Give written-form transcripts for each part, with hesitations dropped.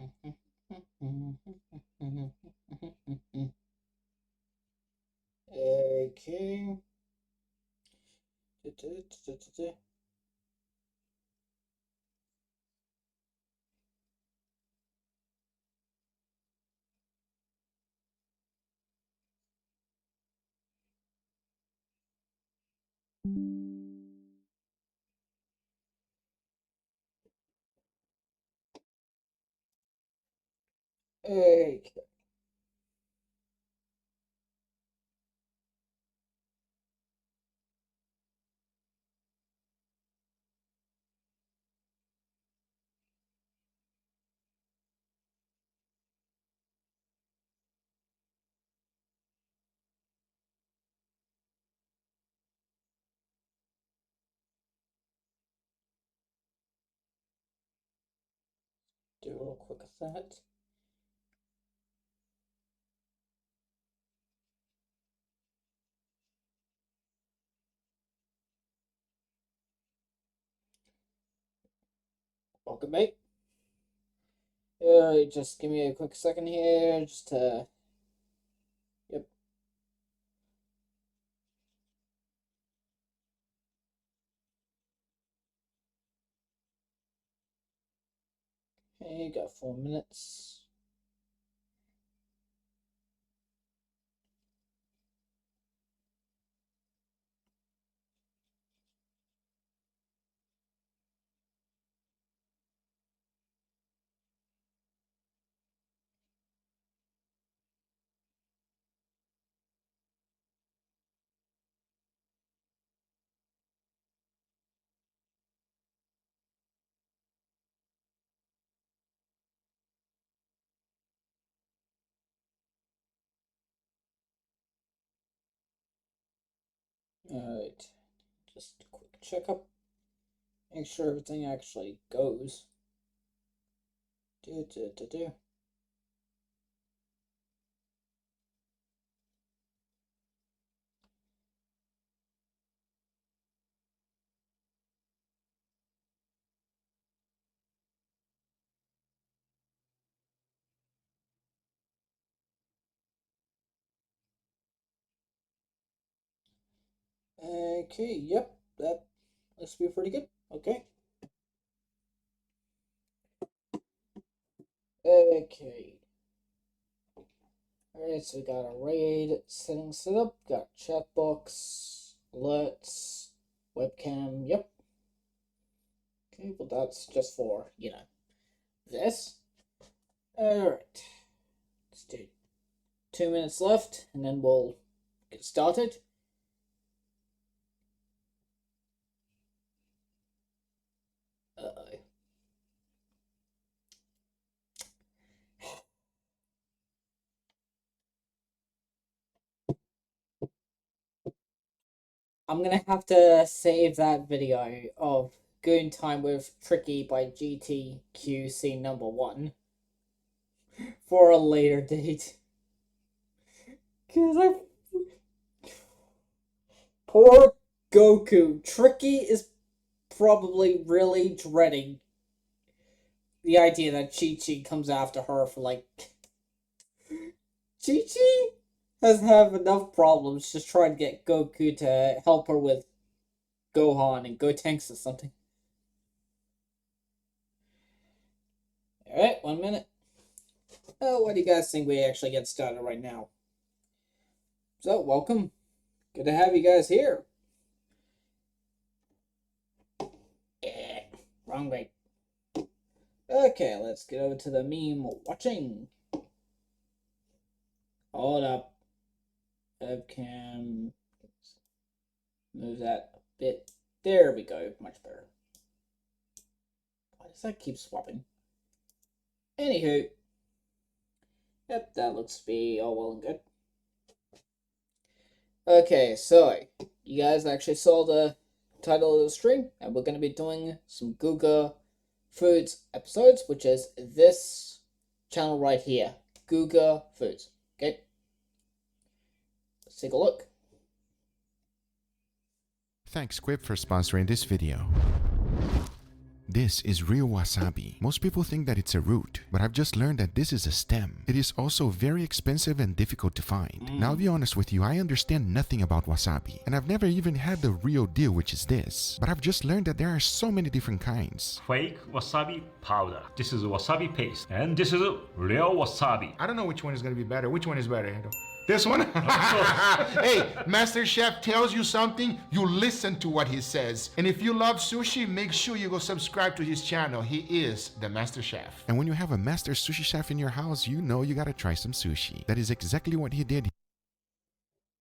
Okay. Okay. Do a little quick of that. Welcome, mate. Just give me a quick second here, just to. Yep. Okay, got 4 minutes. Alright, just a quick checkup. Make sure everything actually goes. Do. Okay, yep, that looks to be pretty good. Okay. Okay. Alright, so we got a raid settings set up, got chat box, alerts, webcam, yep. Okay, well that's just for, this. Alright. Let's do 2 minutes left and then we'll get started. Uh-oh. I'm gonna have to save that video of Goon Time with Tricky by GTQC number 1 for a later date. Cause I poor Goku. Tricky is probably really dreading the idea that Chi-Chi comes after her for like Chi-Chi has have enough problems just trying to get Goku to help her with Gohan and Gotenks or something. Alright, 1 minute. Oh, what do you guys think we actually get started right now? So, welcome. Good to have you guys here. Wrong way. Okay, let's get over to the meme watching. Hold up. Webcam. Move that a bit. There we go. Much better. Why does that keep swapping? Anywho. Yep, that looks to be all well and good. Okay, so you guys actually saw the title of the stream, and we're going to be doing some Guga Foods episodes, which is this channel right here, Guga Foods. Okay, let's take a look. Thanks Squib for sponsoring this video. this is real wasabi. Most people think that it's a root, but I've just learned that this is a stem. It is also very expensive and difficult to find. Now, I'll be honest with you, I understand nothing about wasabi, and I've never even had the real deal, which is this. But I've just learned that there are so many different kinds. Fake wasabi powder. This is wasabi paste. And this is real wasabi. I don't know which one is going to be better. Which one is better? This one? Hey, Master Chef tells you something, you listen to what he says. And if you love sushi, make sure you go subscribe to his channel. He is the Master Chef. And when you have a master sushi chef in your house, you know you gotta try some sushi. That is exactly what he did.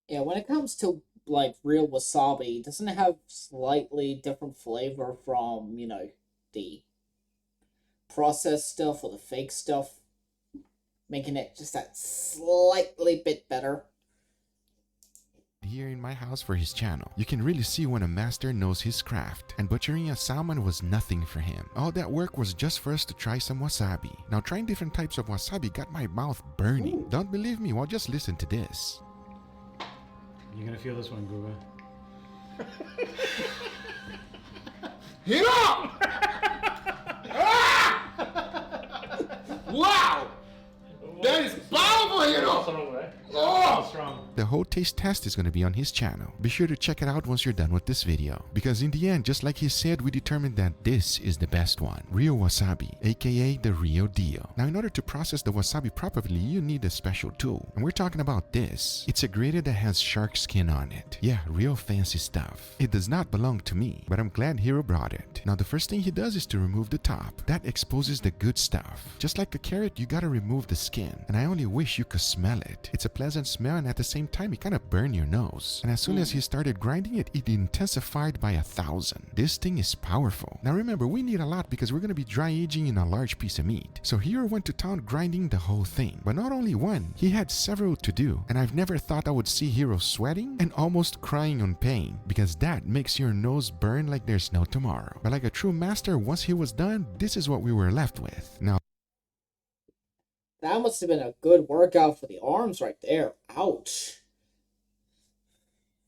Yeah, when it comes to like real wasabi, doesn't it have slightly different flavor from, you know, the processed stuff or the fake stuff, making it just that slightly bit better? Here in my house for his channel, you can really see when a master knows his craft, and butchering a salmon was nothing for him. All that work was just for us to try some wasabi. Now, trying different types of wasabi got my mouth burning. Ooh. Don't believe me? Well, just listen to this. You're gonna feel this one, Guga. Hit up! Ah! Wow! That is powerful, Hiro! Oh! Strong. The whole taste test is going to be on his channel. Be sure to check it out once you're done with this video. Because in the end, just like he said, we determined that this is the best one. Real wasabi, aka the real deal. Now, in order to process the wasabi properly, you need a special tool. And we're talking about this. It's a grater that has shark skin on it. Yeah, real fancy stuff. It does not belong to me, but I'm glad Hiro brought it. Now, the first thing he does is to remove the top. That exposes the good stuff. Just like a carrot, you gotta remove the skin. And I only wish you could smell it. It's a pleasant smell, and at the same time, it kind of burn your nose. And as soon as he started grinding it, it intensified by 1,000. This thing is powerful. Now remember, we need a lot because we're going to be dry aging in a large piece of meat. So Hiro went to town grinding the whole thing. But not only one, he had several to do. And I've never thought I would see Hiro sweating and almost crying on pain, because that makes your nose burn like there's no tomorrow. But like a true master, once he was done, this is what we were left with. Now, That must have been a good workout for the arms right there. Ouch.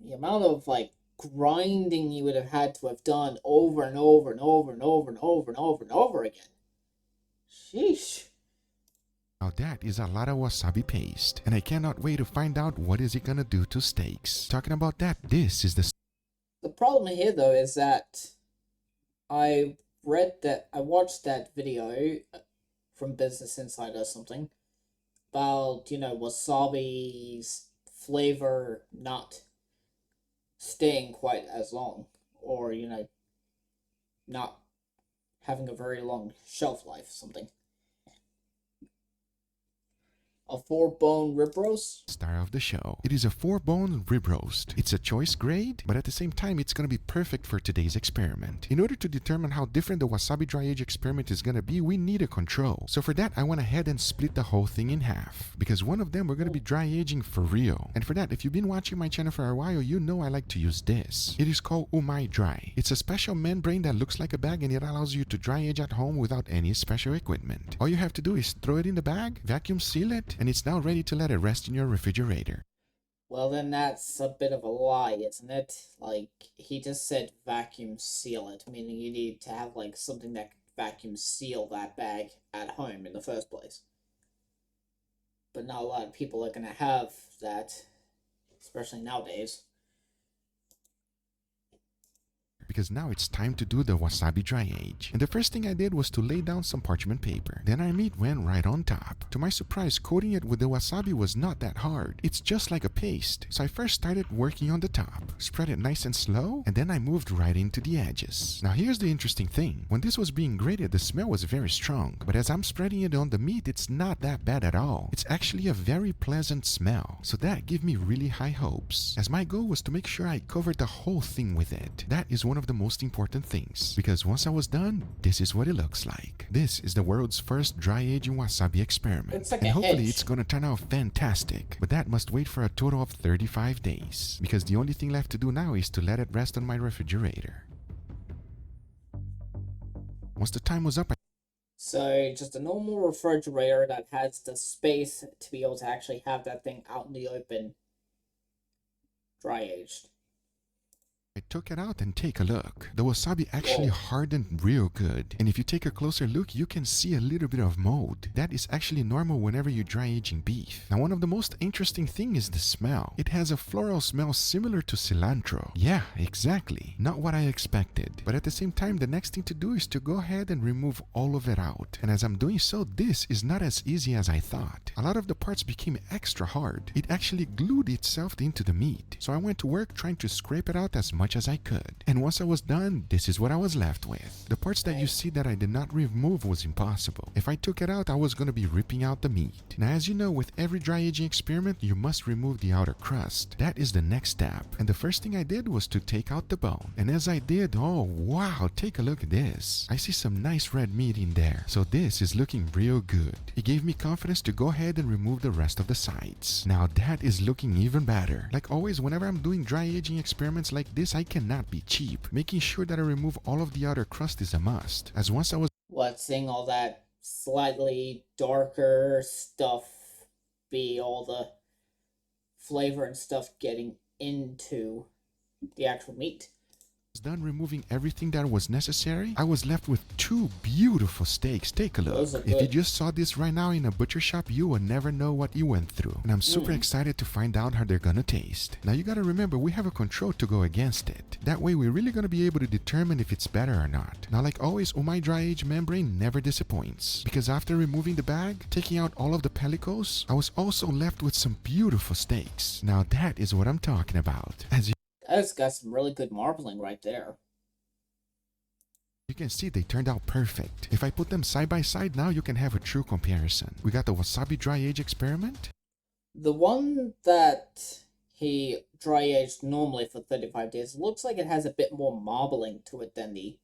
The amount of, like, grinding you would have had to have done over and over and over and over and over and over and over again. Sheesh. now that is a lot of wasabi paste, and I cannot wait to find out what is it gonna do to steaks. Talking about that, this is the The problem here, though, is that I watched that video from Business Insider or something about, you know, wasabi's flavor not staying quite as long, or, you know, not having a very long shelf life or something. A 4-bone rib roast? star of the show. It is a 4-bone rib roast. It's a choice grade, but at the same time, it's gonna be perfect for today's experiment. In order to determine how different the wasabi dry age experiment is gonna be, we need a control. So for that, I went ahead and split the whole thing in half, because one of them we're gonna be dry aging for real. And for that, if you've been watching my channel for a while, you know I like to use this. It is called Umai Dry. It's a special membrane that looks like a bag, and it allows you to dry age at home without any special equipment. All you have to do is throw it in the bag, vacuum seal it, and it's now ready to let it rest in your refrigerator. Well, then that's a bit of a lie, isn't it? Like, he just said vacuum seal it, meaning you need to have, like, something that could vacuum seal that bag at home in the first place. But not a lot of people are gonna have that, especially nowadays. Because now it's time to do the wasabi dry age. And the first thing I did was to lay down some parchment paper. Then our meat went right on top. To my surprise, coating it with the wasabi was not that hard. It's just like a paste. So I first started working on the top, spread it nice and slow, and then I moved right into the edges. Now here's the interesting thing. When this was being grated, the smell was very strong. But as I'm spreading it on the meat, it's not that bad at all. It's actually a very pleasant smell. So that gave me really high hopes, as my goal was to make sure I covered the whole thing with it. That is one of the most important things, because once I was done, this is what it looks like. This is the world's first dry aging wasabi experiment. It's like and a hopefully hedge. it's gonna turn out fantastic. But that must wait for a total of 35 days, because the only thing left to do now is to let it rest on my refrigerator. Once the time was up, So, just a normal refrigerator that has the space to be able to actually have that thing out in the open, dry aged. I took it out and take a look. The wasabi actually hardened real good. And if you take a closer look, you can see a little bit of mold. That is actually normal whenever you're dry aging beef. Now, one of the most interesting things is the smell. It has a floral smell similar to cilantro. Yeah, exactly. Not what I expected. But at the same time, the next thing to do is to go ahead and remove all of it out. And as I'm doing so, this is not as easy as I thought. A lot of the parts became extra hard. It actually glued itself into the meat. So I went to work trying to scrape it out as much as I could. And once I was done, this is what I was left with. The parts that you see that I did not remove was impossible. If I took it out, I was going to be ripping out the meat. Now, as you know, with every dry aging experiment, you must remove the outer crust. That is the next step. And the first thing I did was to take out the bone. And as I did, oh wow, take a look at this. I see some nice red meat in there. So this is looking real good. It gave me confidence to go ahead and remove the rest of the sides. Now that is looking even better. Like always, whenever I'm doing dry aging experiments like this, I cannot be cheap. Making sure that I remove all of the outer crust is a must. As once I was Seeing all that slightly darker stuff be all the flavor and stuff getting into the actual meat. done removing everything that was necessary, I was left with two beautiful steaks. Take a look. If you just saw this right now in a butcher shop, you will never know what you went through. And I'm super excited to find out how they're gonna taste. Now you gotta remember, we have a control to go against it. That way we're really gonna be able to determine if it's better or not. Now like always, Umai Dry Age membrane never disappoints. Because after removing the bag, taking out all of the pellicles, I was also left with some beautiful steaks. Now that is what I'm talking about. As That's got some really good marbling right there. you can see, they turned out perfect. If I put them side by side now, you can have a true comparison. We got the wasabi dry age experiment. The one that he dry aged normally for 35 days looks like it has a bit more marbling to it than the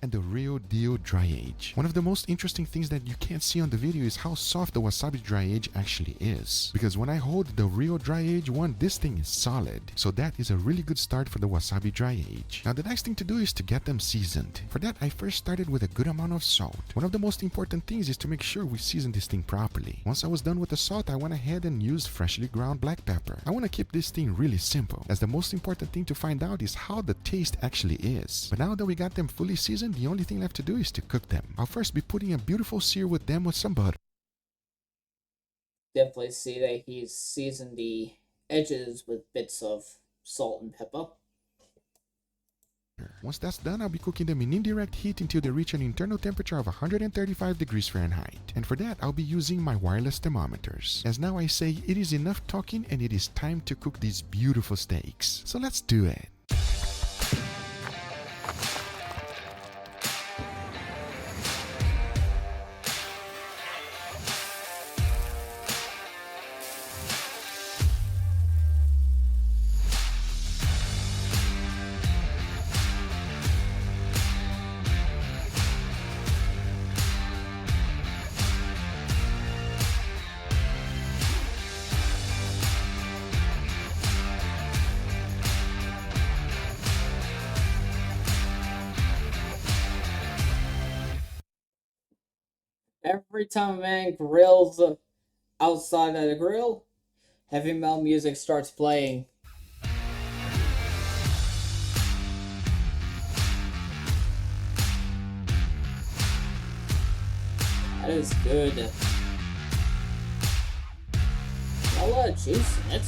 And the real deal dry age. One of the most interesting things that you can't see on the video is how soft the wasabi dry age actually is. Because when I hold the real dry age one, this thing is solid. So that is a really good start for the wasabi dry age. Now the next thing to do is to get them seasoned. For that, I first started with a good amount of salt. One of the most important things is to make sure we season this thing properly. Once I was done with the salt, I went ahead and used freshly ground black pepper. I want to keep this thing really simple, as the most important thing to find out is how the taste actually is. But now that we got them fully seasoned, the only thing left to do is to cook them. I'll first be putting a beautiful sear with them with some butter. definitely see that he's seasoned the edges with bits of salt and pepper. Once that's done, I'll be cooking them in indirect heat until they reach an internal temperature of 135 degrees Fahrenheit. And for that, I'll be using my wireless thermometers. As now I say, it is enough talking and it is time to cook these beautiful steaks. So let's do it. Every time a man grills outside of the grill, heavy metal music starts playing. That is good. A lot of juice in it.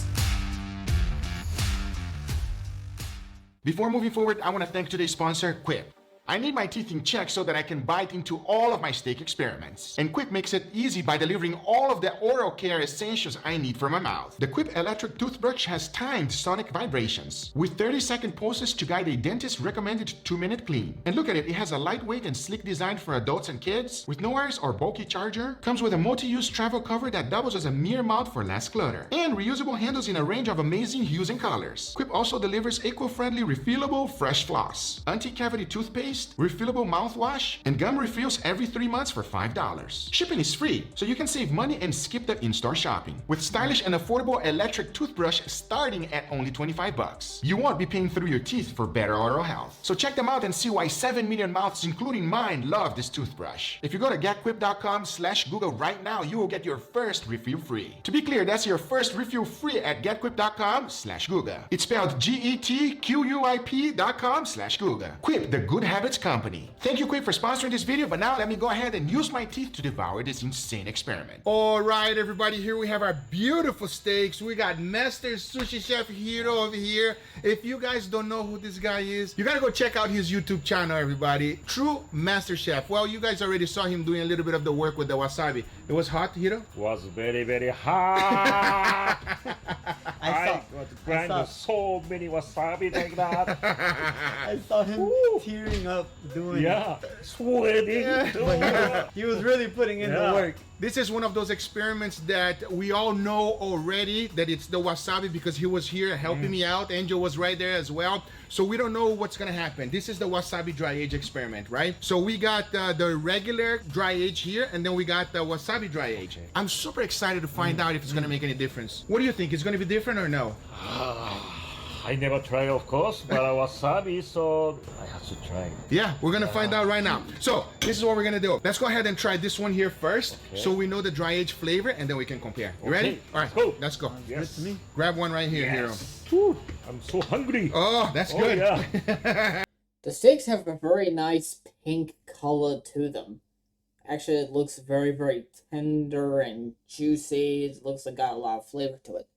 Before moving forward, I want to thank today's sponsor, Quip. I need my teeth in check so that I can bite into all of my steak experiments. And Quip makes it easy by delivering all of the oral care essentials I need for my mouth. The Quip electric toothbrush has timed sonic vibrations with 30-second pulses to guide a dentist's recommended 2-minute clean. And look at it, it has a lightweight and sleek design for adults and kids with no wires or bulky charger. Comes with a multi-use travel cover that doubles as a mirror mount for less clutter. And reusable handles in a range of amazing hues and colors. Quip also delivers eco-friendly refillable fresh floss, anti-cavity toothpaste, paste, refillable mouthwash, and gum refills every 3 months for $5. Shipping is free, so you can save money and skip the in-store shopping. With stylish and affordable electric toothbrush starting at only $25. You won't be paying through your teeth for better oral health. So check them out and see why 7 million mouths, including mine, love this toothbrush. If you go to getquip.com/Google right now, you will get your first refill free. To be clear, that's your first refill free at getquip.com/Google. It's spelled GETQUIP.com/Google. Quip, the good habits company. Thank you, Quip, for sponsoring this video, but now let me go ahead and use my teeth to devour this insane experiment. All right, everybody, here we have our beautiful steaks. We got Master Sushi Chef Hiro over here. If you guys don't know who this guy is, you gotta go check out his YouTube channel, everybody. True Master Chef. Well, you guys already saw him doing a little bit of the work with the wasabi. It was hot, Hiro? Was very, very hot. I got grind so many wasabi like that. I saw him tearing up doing Yeah, sweating. it. He was really putting in the work. This is one of those experiments that we all know already that it's the wasabi because he was here helping me out. Angel was right there as well. So we don't know what's gonna happen. This is the wasabi dry age experiment, right? So we got the regular dry age here, and then we got the wasabi dry age. I'm super excited to find out if it's gonna make any difference. What do you think? It's gonna be different or no? I never tried, of course, but wasabi, so I have to try. Yeah, we're gonna find out right now. So this is what we're gonna do. Let's go ahead and try this one here first, so we know the dry age flavor, and then we can compare. You ready? Okay, All right, go. let's go. Yes. To me. Grab one right here, Hiro. Whew, I'm so hungry. Oh, that's Oh, good. yeah. The steaks have a very nice pink color to them. Actually, it looks very, very tender and juicy. It looks like got a lot of flavor to it.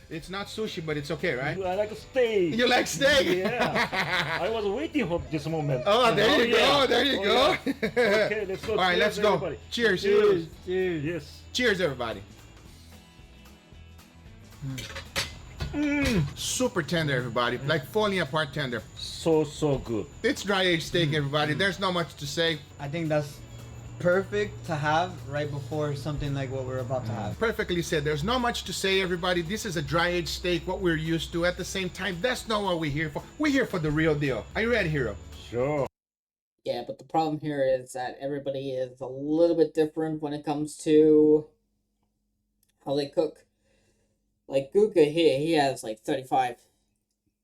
It's not sushi, but it's okay, right? I like steak. You like steak? Yeah. I was waiting for this moment. Oh, there you go. There you go. Okay, let's go. All right, let's go. Everybody. Cheers. Cheers. Cheers. Yes. Cheers, everybody. Super tender, everybody. Like falling apart tender. So good. It's dry aged steak, everybody. There's not much to say. I think that's perfect to have right before something like what we're about to have. Perfectly said. There's not much to say, everybody. This is a dry aged steak, what we're used to. At the same time, that's not what we're here for. We're here for the real deal. Are you ready, Hiro? Sure. Yeah, but the problem here is that everybody is a little bit different when it comes to how they cook. Like Guga here, he has like 35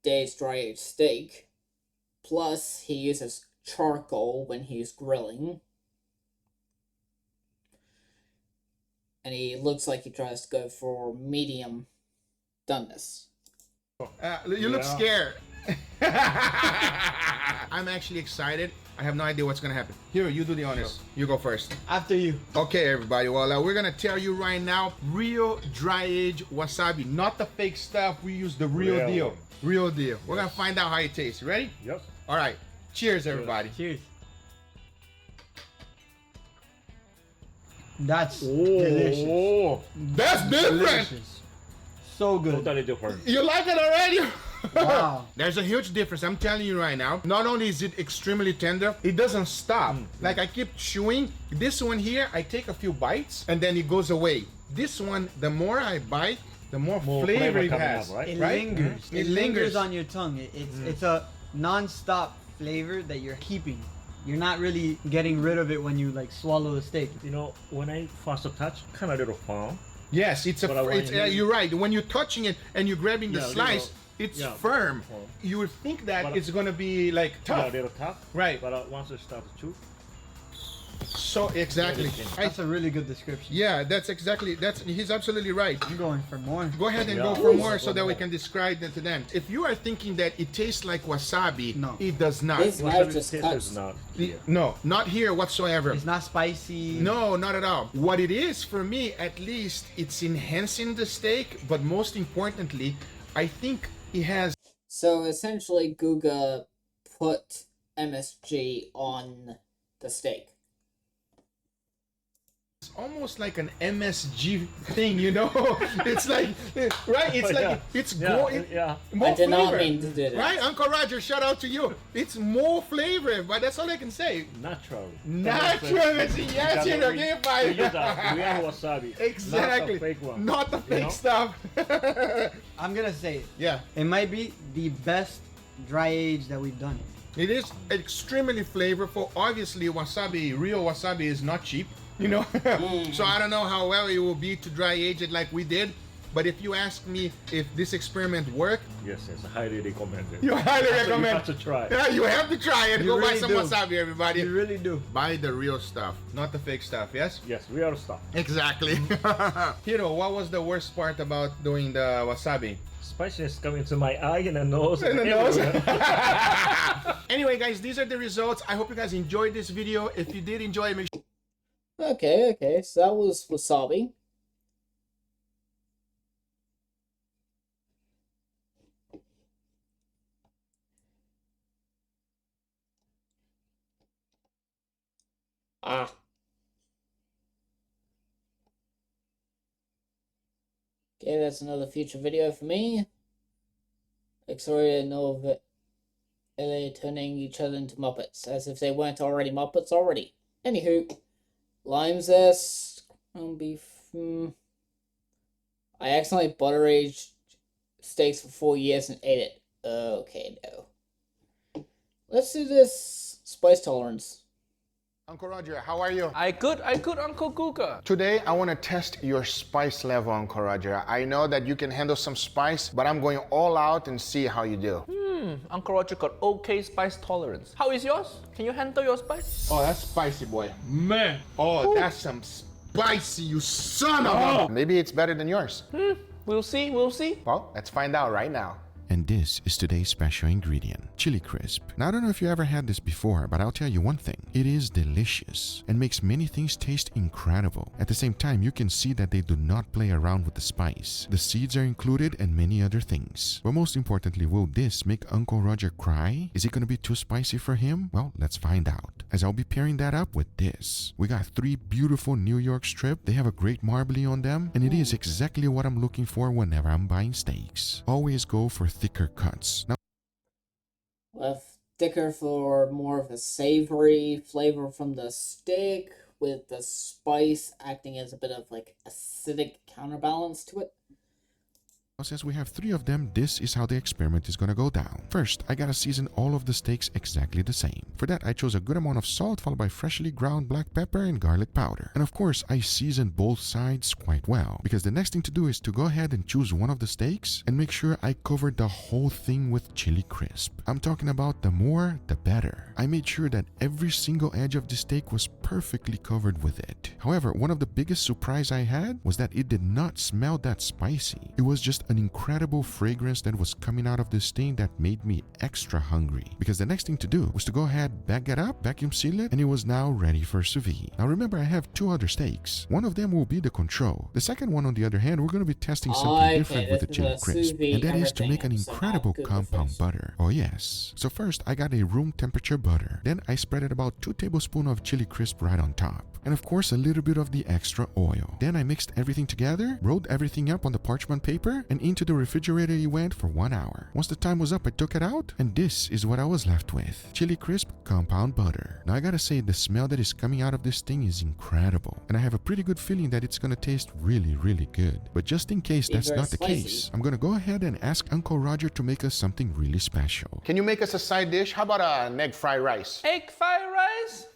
days dry aged steak. Plus, he uses charcoal when he's grilling. And he looks like he tries to go for medium doneness. You look Yeah. scared. I'm actually excited. I have no idea what's gonna happen. Hiro, you do the honors. You go first. After you. Okay, everybody. Well, we're gonna tell you right now, real dry age wasabi, not the fake stuff. We use the real Real deal. one. Real deal. We're gonna find out how it tastes. Ready? Yes. All right. Cheers, everybody. Cheers. That's delicious. Oh, That's different. Delicious. So good. totally different. You like it already? Wow. There's a huge difference. I'm telling you right now. Not only is it extremely tender, it doesn't stop. Like I keep chewing. This one here, I take a few bites and then it goes away. This one, the more I bite, the more flavor it coming has. up, right? It Right? lingers. It It lingers. lingers on your tongue. It's a non-stop flavor that you're keeping. You're not really getting rid of it when you like swallow the steak. You know, when I first touch, kind of little firm. Yes, it's a. But I want It's, you- you're right. When you're touching it and you're grabbing the Yeah, slice, little- it's yeah, firm. firm. You would think that But- it's gonna be like Yeah, tough. a little tough. Right. But once I start to chew, So exactly. That's a really good description. Yeah, that's exactly. He's absolutely right. I'm going for more. Go ahead and Yeah. go for more Yes. so that we can describe that to them. If you are thinking that it tastes like wasabi, No. it does not. This knife wasabi just taste cuts. is not. No, not here whatsoever. It's not spicy. No, not at all. What it is for me, at least, it's enhancing the steak, but most importantly, I think it has So essentially, Guga put MSG on the steak. almost like an MSG thing, you know? It's like, right? It's like, it's Yeah. more I did not flavor. mean to do that. Right, Uncle Roger, shout out to you. It's more flavor, but that's all I can say. Natural. Natural, yes, you know, give We use a real wasabi. Exactly. Not the fake one. Not the fake know? stuff. I'm gonna say it. Yeah. It might be the best dry age that we've done. It is extremely flavorful. Obviously, wasabi, real wasabi is not cheap, you know. So I don't know how well it will be to dry age it like we did. But if you ask me if this experiment worked, Yes, highly recommended. you highly recommend. You have to try. Yeah, you have to try it. You Go buy really some do. wasabi, everybody. You really do. Buy the real stuff, not the fake stuff. Yes. Yes, real stuff. Exactly. Hiro, what was the worst part about doing the wasabi? Spiciness coming to my eye and the nose. In the and nose. everywhere. Anyway, guys, these are the results. I hope you guys enjoyed this video. If you did enjoy, make sure. Okay, so that was wasabi. Ah. Okay, that's another future video for me. Like, sorry, I know of it. LA turning each other into Muppets, as if they weren't already Muppets already. Anywho, lime zest, ground beef. I accidentally butter aged steaks for 4 years and ate it. Okay, no. Let's do this spice tolerance. Uncle Roger, how are you? I good, Uncle Guga. Today, I want to test your spice level, Uncle Roger. I know that you can handle some spice, but I'm going all out and see how you do. Uncle Roger got okay spice tolerance. How is yours? Can you handle your spice? Oh, that's spicy, boy. Man. Oh, that's some spicy, you son of a... Maybe it's better than yours. We'll see, we'll see. Well, let's find out right now. And this is today's special ingredient, chili crisp. Now, I don't know if you ever had this before, but I'll tell you one thing. It is delicious and makes many things taste incredible. At the same time, you can see that they do not play around with the spice. The seeds are included and many other things. But most importantly, will this make Uncle Roger cry? Is it going to be too spicy for him? Well, let's find out. As I'll be pairing that up with this. We got 3 beautiful New York strip. They have a great marbling on them, and it is exactly what I'm looking for whenever I'm buying steaks. Always go for thicker cuts. Now, With thicker for more of a savory flavor from the steak, with the spice acting as a bit of like acidic counterbalance to it. since we have 3 of them, this is how the experiment is gonna go down. First, I gotta season all of the steaks exactly the same. For that, I chose a good amount of salt followed by freshly ground black pepper and garlic powder. And of course, I seasoned both sides quite well, because the next thing to do is to go ahead and choose one of the steaks and make sure I covered the whole thing with chili crisp. I'm talking about the more, the better. I made sure that every single edge of the steak was perfectly covered with it. However, one of the biggest surprise I had was that it did not smell that spicy. It was just an incredible fragrance that was coming out of this thing that made me extra hungry, because the next thing to do was to go ahead, bag it up, vacuum seal it, and it was now ready for sous vide. Now remember, I have 2 other steaks. One of them will be the control. The second one, on the other hand, we're going to be testing something different with the chili crisp, and that is to make an incredible compound butter. Oh yes. So first, I got a room temperature butter. Then I spread it about 2 tablespoons of chili crisp right on top. And of course, a little bit of the extra oil. Then I mixed everything together, rolled everything up on the parchment paper, and into the refrigerator it went for 1 hour. Once the time was up, I took it out, and this is what I was left with. Chili crisp compound butter. Now I gotta say, the smell that is coming out of this thing is incredible. And I have a pretty good feeling that it's gonna taste really, really good. But just in case that's very not the spicy. case, I'm gonna go ahead and ask Uncle Roger to make us something really special. Can you make us a side dish? How about an egg fried rice? Egg fried rice?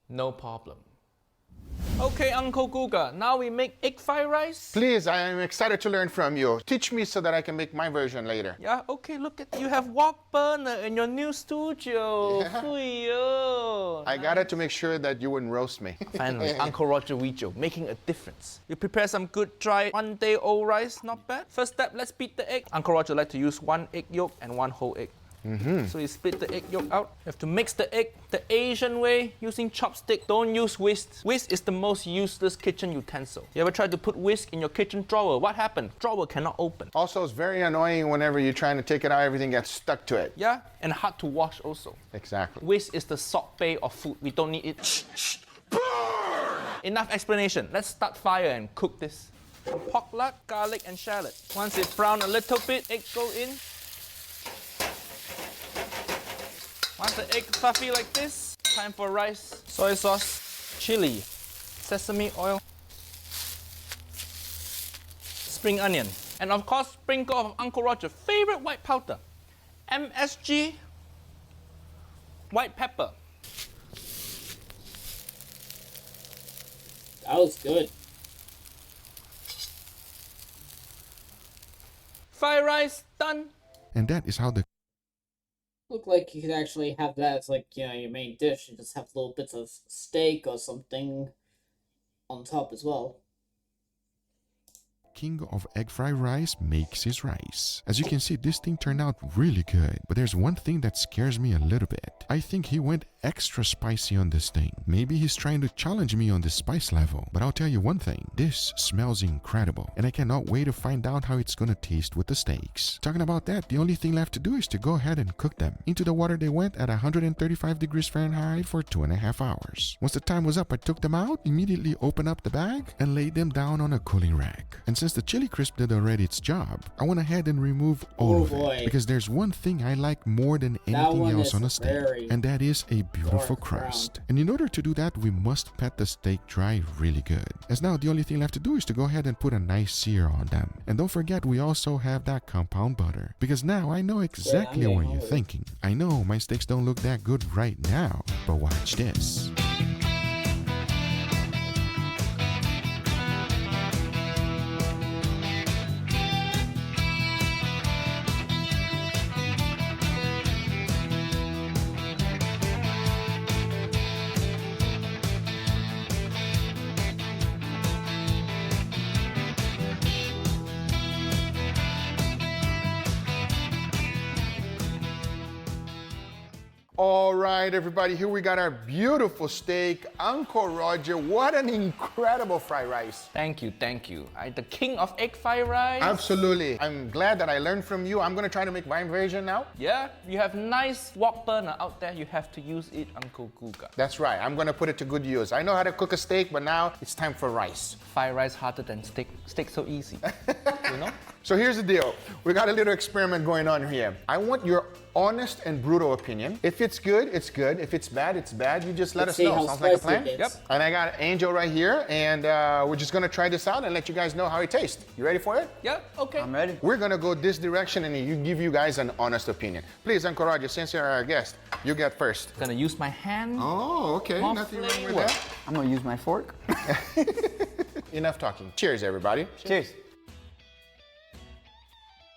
No problem. Okay, Uncle Guga, now we make egg fried rice? Please, I am excited to learn from you. Teach me so that I can make my version later. Yeah, okay, look at you have wok burner in your new studio. Yeah. Fuyo. I got it to make sure that you wouldn't roast me. Finally, Uncle Roger Wijo making a difference. You prepare some good dry 1-day-old rice, not bad. First step, let's beat the egg. Uncle Roger like to use 1 egg yolk and 1 whole egg. So you split the egg yolk out. You have to mix the egg the Asian way, using chopstick. Don't use whisk. Whisk is the most useless kitchen utensil. You ever tried to put whisk in your kitchen drawer? What happened? Drawer cannot open. Also, it's very annoying whenever you're trying to take it out, everything gets stuck to it. Yeah, and hard to wash also. Exactly. Whisk is the salt bay of food. We don't need it. Enough explanation. Let's start fire and cook this. Pork lard, garlic, and shallot. Once it brown a little bit, egg go in. Once the egg fluffy like this, time for rice, soy sauce, chili, sesame oil, spring onion, and of course sprinkle of Uncle Roger's favorite white powder. MSG, white pepper. That was good. Fried rice done. And that is how the Look like you could actually have that as like, you know, your main dish and just have little bits of steak or something on top as well. king of egg fried rice makes his rice. As you can see, this thing turned out really good, but there's one thing that scares me a little bit. I think he went extra spicy on this thing. Maybe he's trying to challenge me on the spice level, but I'll tell you one thing, this smells incredible, and I cannot wait to find out how it's gonna taste with the steaks. Talking about that, the only thing left to do is to go ahead and cook them. Into the water they went at 135 degrees Fahrenheit for 2.5 hours. Once the time was up, I took them out, immediately opened up the bag, and laid them down on a cooling rack. And since the chili crisp did already its job, I went ahead and removed all of it, because there's one thing I like more than anything else on a steak, and that is a beautiful crust. And in order to do that, we must pat the steak dry really good. As now, the only thing left to do is to go ahead and put a nice sear on them. And don't forget, we also have that compound butter, because now I know exactly what you're thinking. I know my steaks don't look that good right now, but watch this. All right, everybody, here we got our beautiful steak. Uncle Roger, what an incredible fried rice. Thank you, thank you. I'm the king of egg fried rice. Absolutely. I'm glad that I learned from you. I'm gonna try to make my version now. Yeah, you have nice wok burner out there. You have to use it, Uncle Guga. That's right, I'm gonna put it to good use. I know how to cook a steak, but now it's time for rice. Fried rice harder than steak. Steak so easy, you know? So here's the deal. We got a little experiment going on here. I want your honest and brutal opinion. If it's good, it's good. If it's bad, it's bad. You just let us know. Sounds like a plan? Yep. And I got Angel right here, and we're just gonna try this out and let you guys know how it tastes. You ready for it? Yeah, okay. I'm ready. We're gonna go this direction and you give you guys an honest opinion. Please, Uncle Roger, since you're our guest, you get first. Gonna use my hand. Oh, okay. More Nothing wrong with flavor. that. I'm gonna use my fork. Enough talking. Cheers, everybody. Cheers.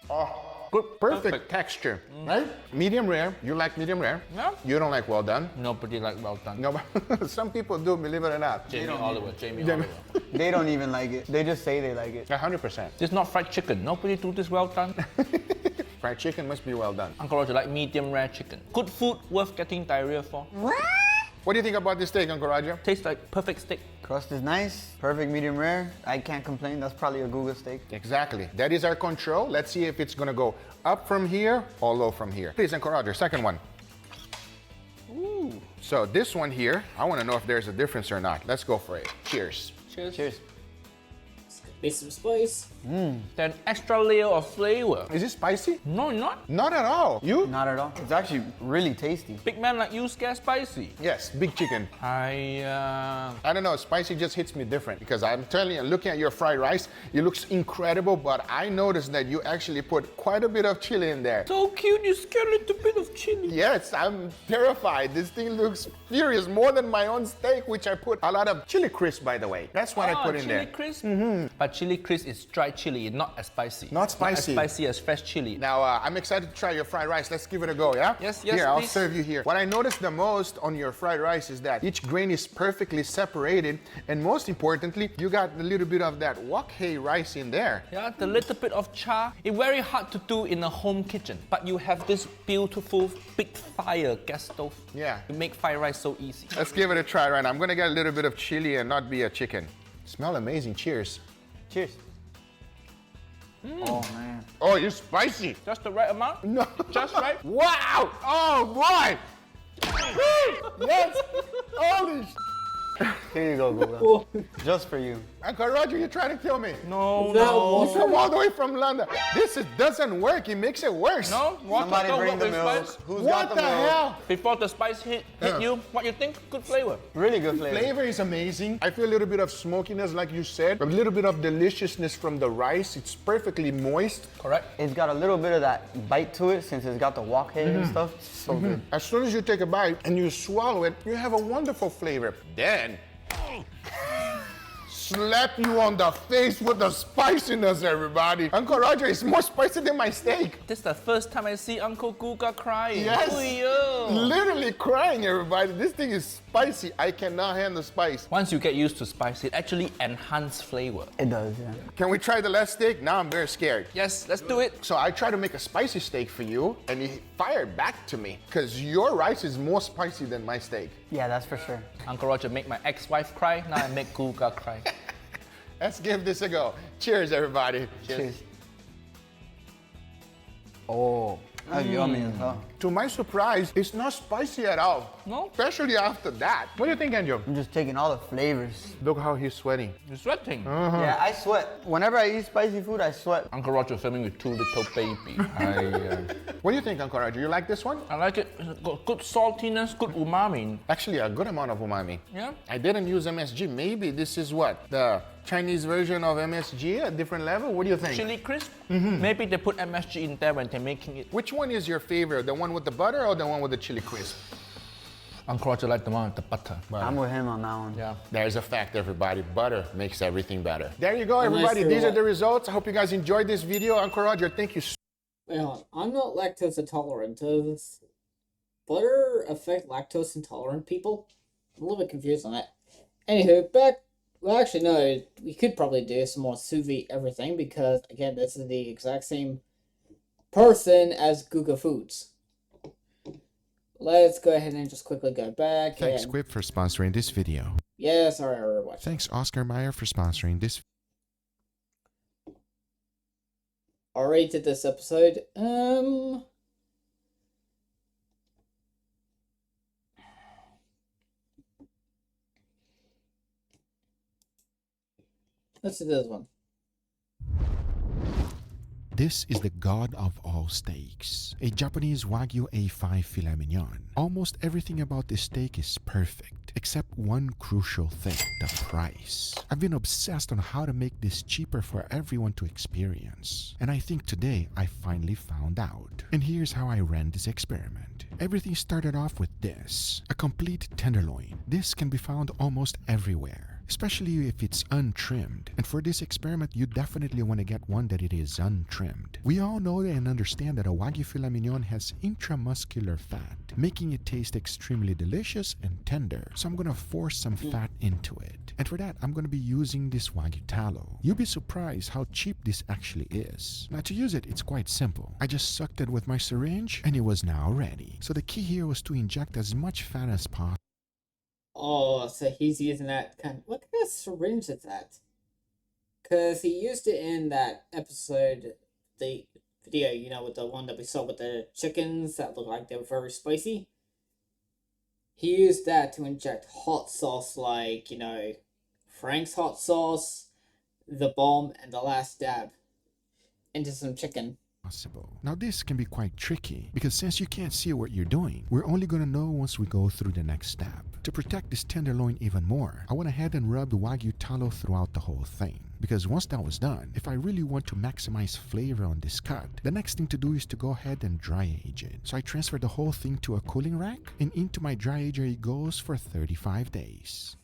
Oh, good, perfect texture, right? Medium rare. You like medium rare. Yeah. You don't like well done. Nobody like well done. No, some people do, believe it or not. Jamie Oliver, Jamie Oliver. They don't even like it. They just say they like it. 100%. This is not fried chicken. Nobody do this well done. Fried chicken must be well done. Uncle Roger like medium rare chicken. Good food worth getting diarrhea for. What do you think about this steak, Uncle Roger? Tastes like perfect steak. Crust is nice, perfect medium rare. I can't complain. That's probably a Google steak. Exactly. That is our control. Let's see if it's gonna go up from here or low from here. Please, Uncle Roger, second one. Ooh. So this one here, I wanna know if there's a difference or not. Let's go for it. Cheers. Cheers. Cheers. Be some spice. Then extra layer of flavor. Is it spicy? No, not. Not at all. You? Not at all. It's actually really tasty. Big man like you scare spicy. Yes, big chicken. I don't know, spicy just hits me different because I'm telling you, looking at your fried rice, it looks incredible, but I noticed that you actually put quite a bit of chili in there. so cute. You scare a little bit of chili. Yes, I'm terrified. This thing looks furious, more than my own steak, which I put a lot of chili crisp, by the way. That's what I put in there. Chili crisp. But chili crisp is dry chili, not as spicy. Not spicy. Not as spicy as fresh chili. Now, I'm excited to try your fried rice. Let's give it a go, yeah? Yes, yes, Here, I'll please. serve you here. What I noticed the most on your fried rice is that each grain is perfectly separated, and most importantly, you got a little bit of that wok hei rice in there. Yeah, the little bit of char. It's very hard to do in a home kitchen, but you have this beautiful big fire gas stove. Yeah. You make fried rice so easy. Let's give it a try right now. I'm gonna get a little bit of chili and not be a chicken. Smell amazing. Cheers. Cheers. Oh man. Oh, you're spicy. Just the right amount? No. Just right? Wow! Oh boy! Yes! Holy Here you go, Google. Just for you. Uncle Roger, you're trying to kill me. No, That no. was- You come all the way from London. This doesn't work. It makes it worse. No, water Somebody don't bring work the with milk. spice. Who's What got the the milk? hell? Before the spice hit you, what you think? Good flavor. Really good flavor. Flavor is amazing. I feel a little bit of smokiness, like you said, a little bit of deliciousness from the rice. It's perfectly moist. Correct. It's got a little bit of that bite to it since it's got the wok head and stuff. It's so good. As soon as you take a bite and you swallow it, you have a wonderful flavor. Then, slap you on the face with the spiciness, everybody. Uncle Roger, it's more spicy than my steak. This is the first time I see Uncle Guga crying. Yes. Ooh-yo. Literally crying, everybody. This thing is spicy. I cannot handle spice. Once you get used to spice, it actually enhances flavor. It does, yeah. Can we try the last steak? Now I'm very scared. Yes, let's do it. So I tried to make a spicy steak for you, and he fired back to me because your rice is more spicy than my steak. Yeah, that's for sure. Uncle Roger make my ex-wife cry. Now I make Guga cry. Let's give this a go. Cheers, everybody. Cheers. Oh, that's yummy as well. To my surprise, it's not spicy at all. No? Especially after that. What do you think, Angel? I'm just taking all the flavors. Look how he's sweating. You're sweating. Yeah, I sweat. Whenever I eat spicy food, I sweat. Uncle Roger filming with two little babies. What do you think, Uncle Roger? You like this one? I like it. It's got good saltiness, good umami. Actually, a good amount of umami. Yeah? I didn't use MSG. Maybe this is what? The Chinese version of MSG, a different level? What do you think? Chili crisp. Maybe they put MSG in there when they're making it. Which one is your favorite? The one with the butter or the one with the chili crisp? Uncle Roger like the one with the butter. I'm with him on that one. Yeah. There's a fact, everybody. Butter makes everything better. There you go, Unless everybody. you're These are what? the results. I hope you guys enjoyed this video. Uncle Roger, thank you so Wait, hold on. I'm not lactose intolerant. Does butter affect lactose intolerant people? I'm a little bit confused on that. Anywho, back. Well, actually, no. We could probably do some more sous vide everything because, again, this is the exact same person as Guga Foods. Let's go ahead and just quickly go back. Thanks, and... Quip, for sponsoring this video. Yeah, sorry, I watched. Thanks, Oscar Mayer, for sponsoring this. I rated this episode. Let's do this one. This is the god of all steaks, a Japanese Wagyu A5 filet mignon. Almost everything about this steak is perfect, except one crucial thing, the price. I've been obsessed on how to make this cheaper for everyone to experience. And I think today I finally found out. And here's how I ran this experiment. Everything started off with this, a complete tenderloin. This can be found almost everywhere, especially if it's untrimmed. And for this experiment, you definitely want to get one that it is untrimmed. We all know and understand that a Wagyu filet mignon has intramuscular fat, making it taste extremely delicious and tender. So I'm gonna force some fat into it. And for that, I'm gonna be using this Wagyu tallow. You'll be surprised how cheap this actually is. Now to use it, it's quite simple. I just sucked it with my syringe and it was now ready. So the key here was to inject as much fat as possible. Oh, so he's using that kind of... What kind of syringe is that? Because he used it in that episode, the video, you know, with the one that we saw with the chickens that looked like they were very spicy. He used that to inject hot sauce like, you know, Frank's hot sauce, the bomb, and the last dab into some chicken. Now this can be quite tricky because since you can't see what you're doing, we're only going to know once we go through the next step. To protect this tenderloin even more, I went ahead and rubbed Wagyu tallow throughout the whole thing. Because once that was done, if I really want to maximize flavor on this cut, the next thing to do is to go ahead and dry age it. So I transferred the whole thing to a cooling rack, and into my dry ager it goes for 35 days.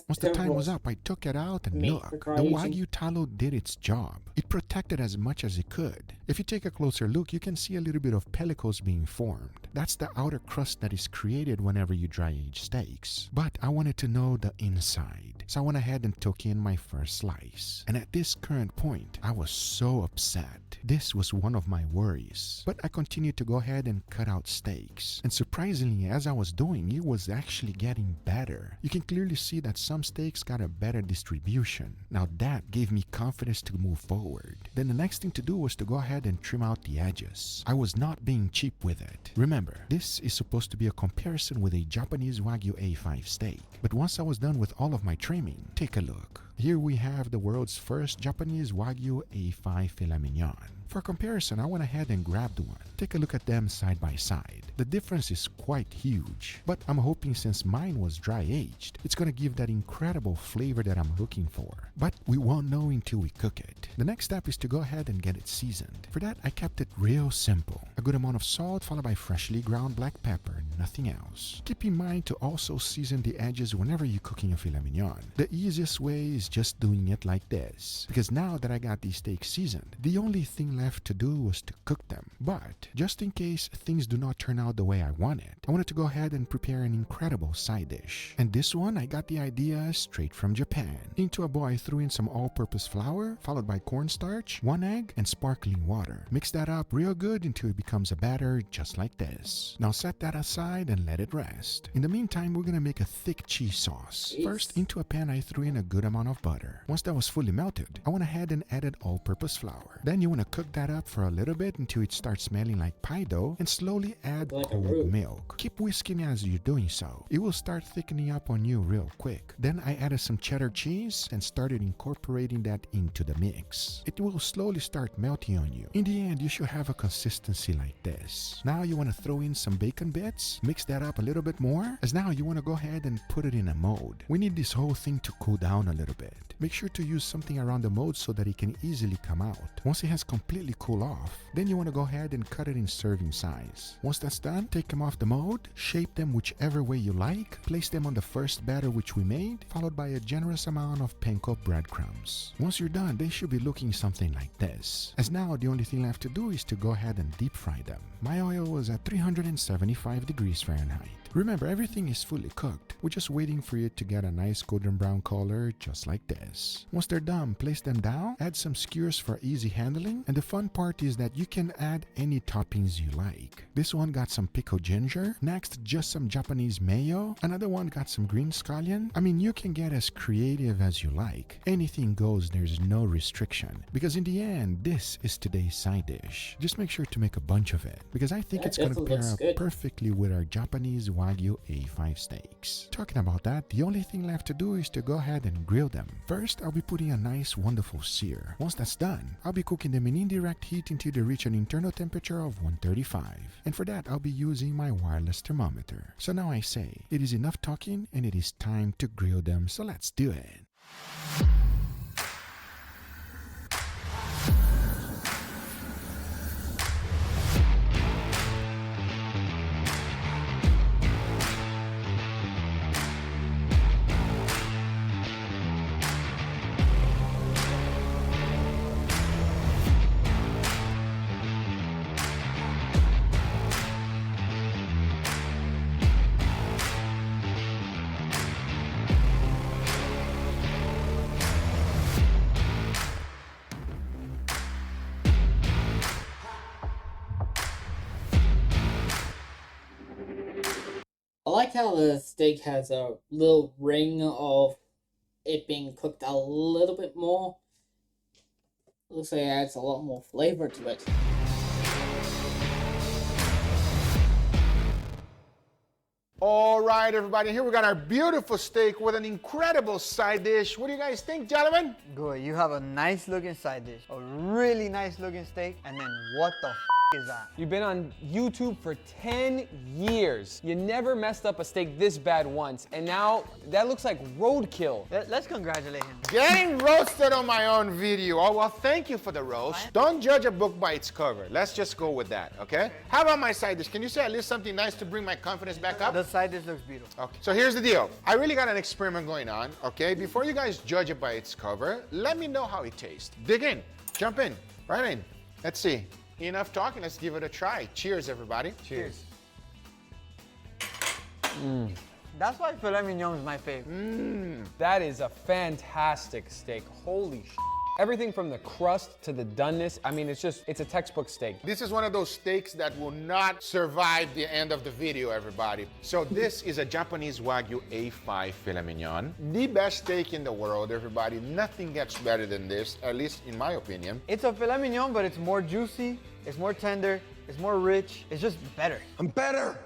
Once the time was up, I took it out and Meat look, for the dry aging. Wagyu tallow did its job. It protected as much as it could. If you take a closer look, you can see a little bit of pellicles being formed. That's the outer crust that is created whenever you dry age steaks. But I wanted to know the inside, so I went ahead and took in my first slice. And at this current point, I was so upset. This was one of my worries. But I continued to go ahead and cut out steaks. And surprisingly, as I was doing, it was actually getting better. You can clearly see that some steaks got a better distribution. Now that gave me confidence to move forward. Then the next thing to do was to go ahead and trim out the edges. I was not being cheap with it. Remember, Remember, this is supposed to be a comparison with a Japanese Wagyu A5 steak. But once I was done with all of my trimming, take a look. Here we have the world's first Japanese Wagyu A5 filet mignon. For comparison, I went ahead and grabbed one. Take a look at them side by side. The difference is quite huge, but I'm hoping since mine was dry aged, it's gonna give that incredible flavor that I'm looking for. But we won't know until we cook it. The next step is to go ahead and get it seasoned. For that, I kept it real simple. A good amount of salt followed by freshly ground black pepper, nothing else. Keep in mind to also season the edges whenever you're cooking a filet mignon. The easiest way is just doing it like this, because now that I got these steaks seasoned, the only thing left to do was to cook them. But just in case things do not turn out the way I wanted, I wanted to go ahead and prepare an incredible side dish. And this one, I got the idea straight from Japan. Into a bowl, I threw in some all-purpose flour, followed by cornstarch, 1 egg, and sparkling water. Mix that up real good until it becomes a batter just like this. Now set that aside and let it rest. In the meantime, we're gonna make a thick cheese sauce. First, into a pan, I threw in a good amount of butter. Once that was fully melted, I went ahead and added all-purpose flour. Then you want to cook that up for a little bit until it starts smelling like pie dough, and slowly add Like a cold roux. milk. Keep whisking as you're doing so. It will start thickening up on you real quick. Then I added some cheddar cheese and started incorporating that into the mix. It will slowly start melting on you. In the end, you should have a consistency like this. Now you want to throw in some bacon bits, mix that up a little bit more, as now you want to go ahead and put it in a mold. We need this whole thing to cool down a little bit. Make sure to use something around the mold so that it can easily come out. Once it has completely cooled off, then you want to go ahead and cut it in serving size. Once that's done, take them off the mold, shape them whichever way you like, place them on the first batter which we made, followed by a generous amount of panko breadcrumbs. Once you're done, they should be looking something like this. As now, the only thing left to do is to go ahead and deep fry them. My oil was at 375 degrees Fahrenheit. Remember, everything is fully cooked. We're just waiting for it to get a nice golden brown color, just like this. Once they're done, place them down, add some skewers for easy handling, and the fun part is that you can add any toppings you like. This one got some pickled ginger, next just some Japanese mayo, another one got some green scallion. I mean, you can get as creative as you like. Anything goes, there's no restriction. Because in the end, this is today's side dish. Just make sure to make a bunch of it, because I think That it's gonna definitely pair looks up good. perfectly with our Japanese Wagyu A5 steaks. Talking about that, the only thing left to do is to go ahead and grill them. First, I'll be putting a nice wonderful sear. Once that's done, I'll be cooking them in indirect heat until they reach an internal temperature of 135. And for that, I'll be using my wireless thermometer. So now I say, it is enough talking and it is time to grill them, so let's do it. I like how the steak has a little ring of it being cooked a little bit more. Looks like it adds a lot more flavor to it. All right, everybody, here we got our beautiful steak with an incredible side dish. What do you guys think, gentlemen? Good. You have a nice looking side dish, a really nice looking steak, and then what the is that? You've been on YouTube for 10 years. You never messed up a steak this bad once, and now that looks like roadkill. Let's congratulate him. Getting roasted on my own video. Oh, well, thank you for the roast. Don't judge a book by its cover. Let's just go with that, okay? How about my side dish? Can you say at least something nice to bring my confidence back up? The side dish looks beautiful. Okay, so here's the deal. I really got an experiment going on, okay? Before you guys judge it by its cover, let me know how it tastes. Dig in, jump in, right in. Let's see. Enough talking, let's give it a try. Cheers, everybody. Cheers. That's why filet mignon is my favorite. That is a fantastic steak. Holy sh**. Everything from the crust to the doneness, I mean, it's a textbook steak. This is one of those steaks that will not survive the end of the video, everybody. So this is a Japanese Wagyu A5 filet mignon. The best steak in the world, everybody. Nothing gets better than this, at least in my opinion. It's a filet mignon, but it's more juicy, it's more tender, It's more rich. It's just better. I'm better.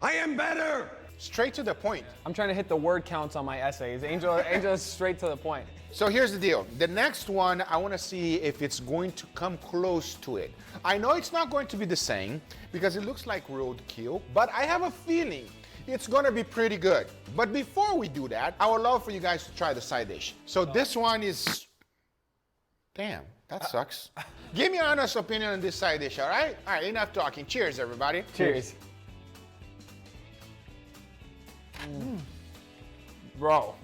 I am better. Straight to the point. I'm trying to hit the word counts on my essays. Angel is straight to the point. So here's the deal. The next one, I want to see if it's going to come close to it. I know it's not going to be the same because it looks like roadkill, but I have a feeling it's going to be pretty good. But before we do that, I would love for you guys to try the side dish. So this one is... Damn, that sucks. Give me your honest opinion on this side dish, all right? All right, enough talking. Cheers, everybody. Cheers. Bro,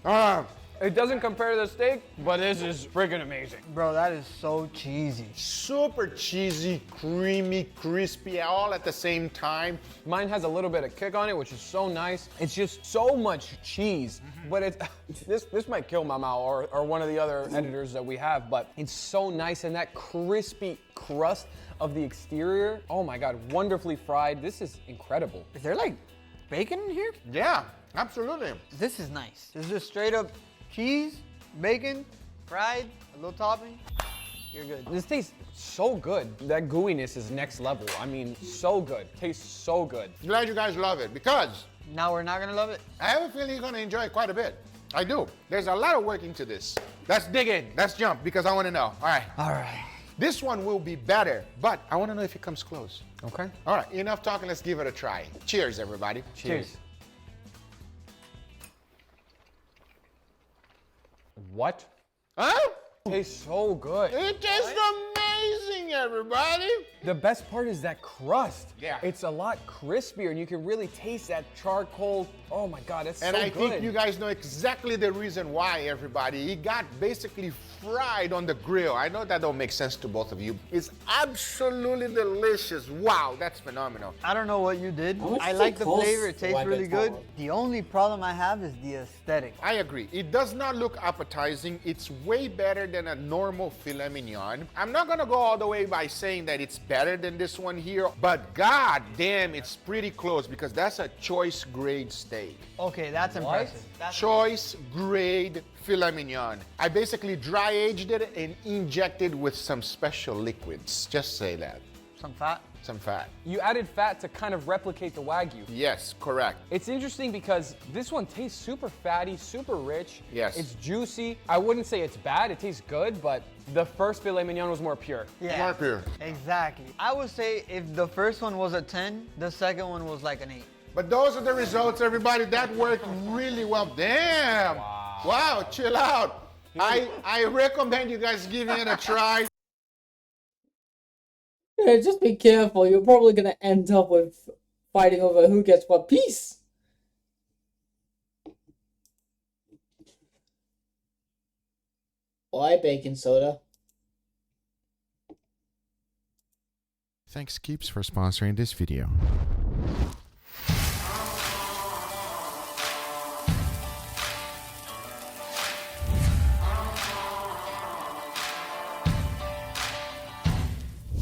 it doesn't compare to the steak, but this is freaking amazing. Bro, that is so cheesy. Super cheesy, creamy, crispy, all at the same time. Mine has a little bit of kick on it, which is so nice. It's just so much cheese, but it this might kill my mouth or one of the other editors that we have, but it's so nice, and that crispy crust of the exterior, oh my God, wonderfully fried. This is incredible. Is there like bacon in here? Yeah, absolutely. This is nice. This is just straight up cheese, bacon, fried, a little topping. You're good. This tastes so good. That gooiness is next level. I mean, so good. Tastes so good. Glad you guys love it because Now we're not gonna love it? I have a feeling you're gonna enjoy it quite a bit. I do. There's a lot of work into this. Let's dig in. Let's jump because I want to know. All right. All right. This one will be better, but I want to know if it comes close. Okay. All right. Enough talking. Let's give it a try. Cheers, everybody. Cheers. What? Huh? Tastes so good. It tastes amazing, everybody. The best part is that crust. Yeah. It's a lot crispier, and you can really taste that charcoal. Oh my God, it's And so I good. think you guys know exactly the reason why, everybody. It got basically fried on the grill. I know that don't make sense to both of you. It's absolutely delicious. Wow, that's phenomenal. I don't know what you did. How much I does like it the cost flavor. It to tastes wipe really it good. forward? The only problem I have is the aesthetic. I agree. It does not look appetizing. It's way better than a normal filet mignon. I'm not gonna go all the way by saying that it's better than this one here, but god damn, it's pretty close because that's a choice grade steak. Okay, that's impressive. That's Choice grade filet mignon. I basically dry aged it and injected with some special liquids. Just say that. some fat. Some fat. You added fat to kind of replicate the Wagyu. Yes, correct. It's interesting because this one tastes super fatty, super rich. Yes. It's juicy. I wouldn't say it's bad, it tastes good, but the first filet mignon was more pure. Yeah. More pure. Exactly. I would say if the first one was a 10, the second one was like an 8. But those are the results, everybody. That worked really well. Damn. Wow, chill out. I recommend you guys giving it a try. Yeah, just be careful. You're probably gonna end up with fighting over who gets what piece. Why baking soda? Thanks Keeps for sponsoring this video.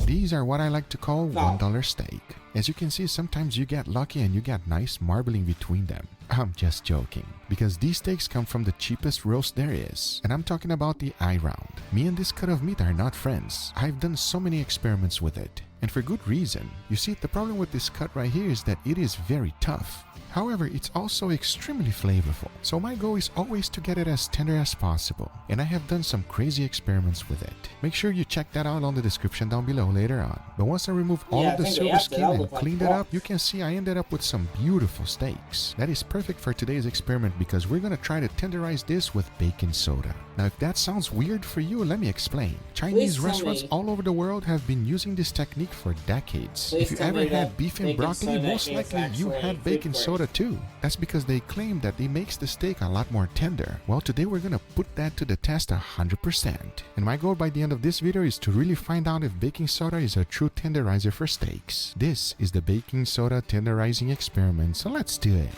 These are what I like to call $1 steak. As you can see, sometimes you get lucky and you get nice marbling between them. I'm just joking, because these steaks come from the cheapest roast there is, and I'm talking about the I-Round. Me and this cut of meat are not friends. I've done so many experiments with it, and for good reason. You see, the problem with this cut right here is that it is very tough. However, it's also extremely flavorful, so my goal is always to get it as tender as possible, and I have done some crazy experiments with it. Make sure you check that out on the description down below later on. But once I remove all Yeah, of the I think silver after skin that and looked like cleaned it pork. up, you can see I ended up with some beautiful steaks. That is perfect for today's experiment because we're gonna try to tenderize this with baking soda. Now if that sounds weird for you, let me explain. Chinese tell restaurants me- all over the world have been using this technique for decades. Please If you tell ever me had that beef and baking broccoli, soda most is likely you actually had food baking grade. soda too. That's because they claim that it makes the steak a lot more tender. Well, today we're gonna put that to the test 100%. And my goal by the end of this video is to really find out if baking soda is a true tenderizer for steaks. This is the baking soda tenderizing experiment, so let's do it.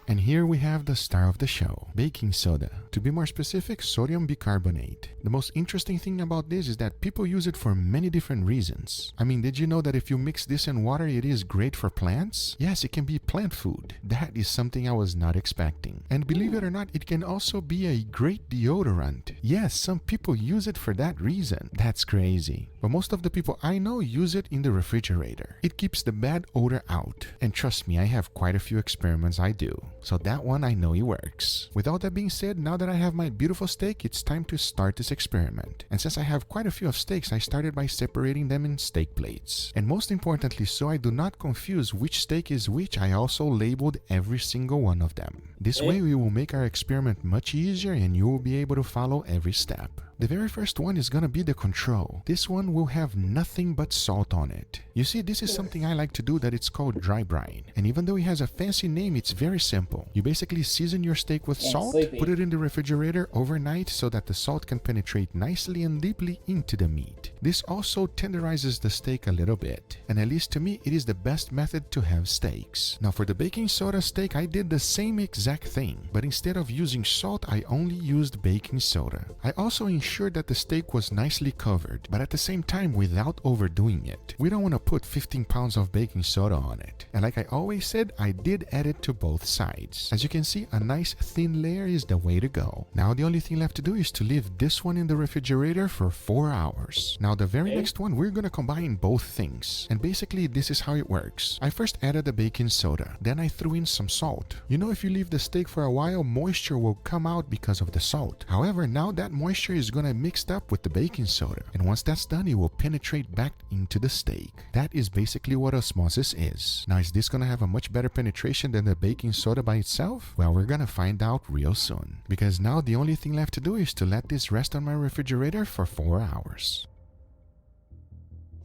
And here we have the star of the show, baking soda. To be more specific, sodium bicarbonate. The most interesting thing about this is that people use it for many different reasons. I mean, did you know that if you mix this in water, it is great for plants? Yes, it can be plant food. That is something I was not expecting. And believe it or not, it can also be a great deodorant. Yes, some people use it for that reason. That's crazy. But most of the people I know use it in the refrigerator. It keeps the bad odor out. And trust me, I have quite a few experiments I do. So that one I know it works. With all that being said, now that I have my beautiful steak, it's time to start this experiment. And since I have quite a few of steaks, I started by separating them in steak plates. And most importantly, so I do not confuse which steak is which, I also labeled every single one of them. This way we will make our experiment much easier and you will be able to follow every step. The very first one is gonna be the control. This one will have nothing but salt on it. You see, this is something I like to do that it's called dry brine. And even though it has a fancy name, it's very simple. You basically season your steak with salt, put it in the refrigerator overnight so that the salt can penetrate nicely and deeply into the meat. This also tenderizes the steak a little bit. And at least to me, it is the best method to have steaks. Now for the baking soda steak, I did the same exact thing. But instead of using salt, I only used baking soda. I also ensured that the steak was nicely covered, but at the same time without overdoing it. We don't want to put 15 pounds of baking soda on it. And like I always said, I did add it to both sides. As you can see, a nice thin layer is the way to go. Now the only thing left to do is to leave this one in the refrigerator for 4 hours. Now the very next one, we're gonna combine both things. And basically this is how it works. I first added the baking soda, then I threw in some salt. You know, if you leave the steak for a while, moisture will come out because of the salt. However, now that moisture is gonna mixed up with the baking soda, and once that's done, it will penetrate back into the steak. That is basically what osmosis is. Now, is this gonna have a much better penetration than the baking soda by itself? Well, we're gonna find out real soon, because now the only thing left to do is to let this rest on my refrigerator for 4 hours.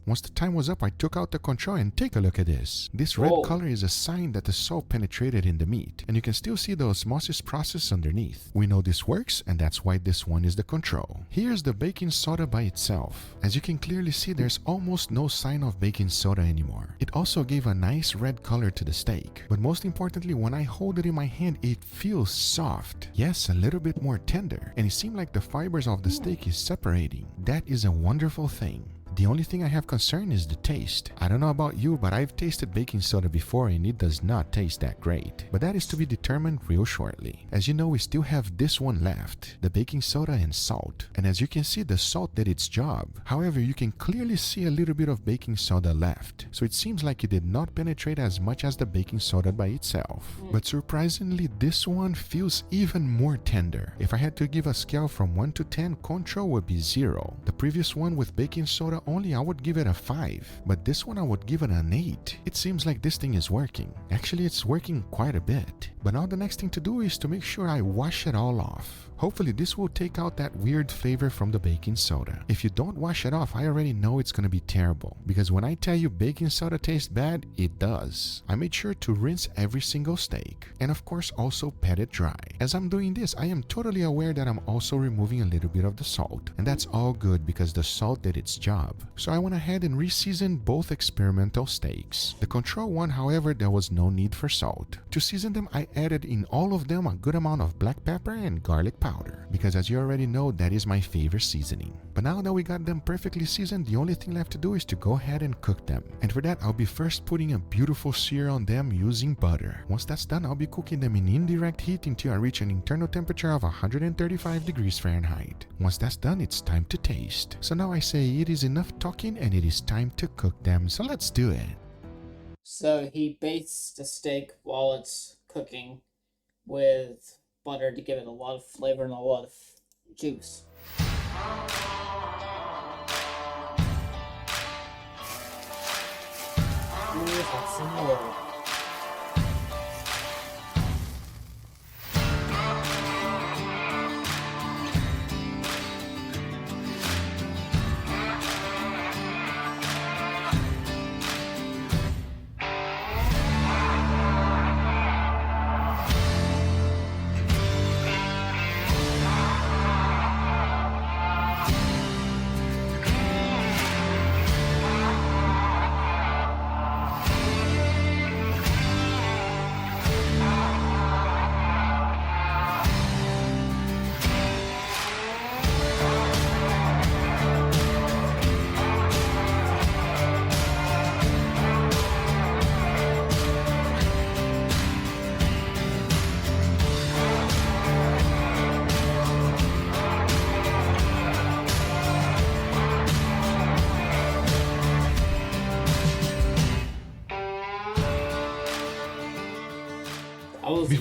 Once the time was up, I took out the control and take a look at this. This red color is a sign that the salt penetrated in the meat, and you can still see the osmosis process underneath. We know this works, and that's why this one is the control. Here's the baking soda by itself. As you can clearly see, there's almost no sign of baking soda anymore. It also gave a nice red color to the steak, but most importantly, when I hold it in my hand, it feels soft. Yes, a little bit more tender, and it seemed like the fibers of the steak is separating. That is a wonderful thing. The only thing I have concern is the taste. I don't know about you, but I've tasted baking soda before and it does not taste that great. But that is to be determined real shortly. As you know, we still have this one left, the baking soda and salt. And as you can see, the salt did its job. However, you can clearly see a little bit of baking soda left. So it seems like it did not penetrate as much as the baking soda by itself. But surprisingly, this one feels even more tender. If I had to give a scale from 1 to 10, control would be 0. The previous one with baking soda only, I would give it a 5, but this one I would give it an 8. It seems like this thing is working. Actually, it's working quite a bit. But now the next thing to do is to make sure I wash it all off. Hopefully this will take out that weird flavor from the baking soda. If you don't wash it off, I already know it's gonna be terrible, because when I tell you baking soda tastes bad, it does. I made sure to rinse every single steak, and of course also pat it dry. As I'm doing this, I am totally aware that I'm also removing a little bit of the salt, and that's all good because the salt did its job. So I went ahead and re-seasoned both experimental steaks. The control one, however, there was no need for salt. To season them, I added in all of them a good amount of black pepper and garlic powder, because as you already know, that is my favorite seasoning. But now that we got them perfectly seasoned, the only thing left to do is to go ahead and cook them. And for that, I'll be first putting a beautiful sear on them using butter. Once that's done, I'll be cooking them in indirect heat until I reach an internal temperature of 135 degrees Fahrenheit. Once that's done, it's time to taste. So now I say it is enough talking and it is time to cook them, so let's do it. So he bastes the steak while it's cooking with butter to give it a lot of flavor and a lot of juice. Ooh, that's some more.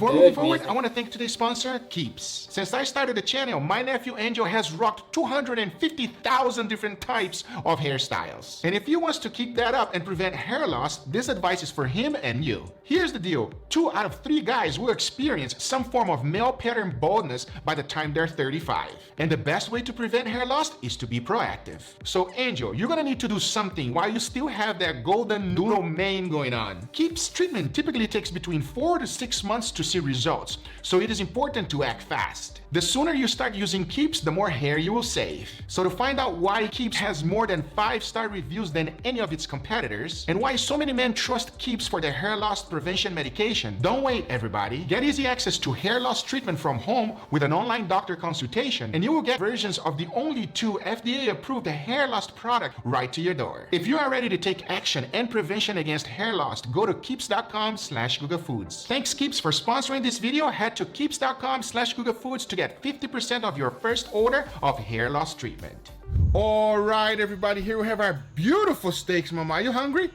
Before Good moving forward, music. I want to thank today's sponsor, Keeps. Since I started the channel, my nephew Angel has rocked 250,000 different types of hairstyles. And if he wants to keep that up and prevent hair loss, this advice is for him and you. Here's the deal. 2 out of 3 guys will experience some form of male pattern baldness by the time they're 35. And the best way to prevent hair loss is to be proactive. So Angel, you're gonna need to do something while you still have that golden noodle mane going on. Keeps treatment typically takes between 4 to 6 months to see results, so it is important to act fast. The sooner you start using Keeps, the more hair you will save. So to find out why Keeps has more than 5-star reviews than any of its competitors, and why so many men trust Keeps for their hair loss prevention medication, don't wait everybody. Get easy access to hair loss treatment from home with an online doctor consultation, and you will get versions of the only 2 FDA-approved hair loss product right to your door. If you are ready to take action and prevention against hair loss, go to keeps.com/GugaFoods. Thanks Keeps for sponsoring this video. Head to keeps.com/GugaFoods to get 50% of your first order of hair loss treatment. All right, everybody, here we have our beautiful steaks, Mama. Are you hungry?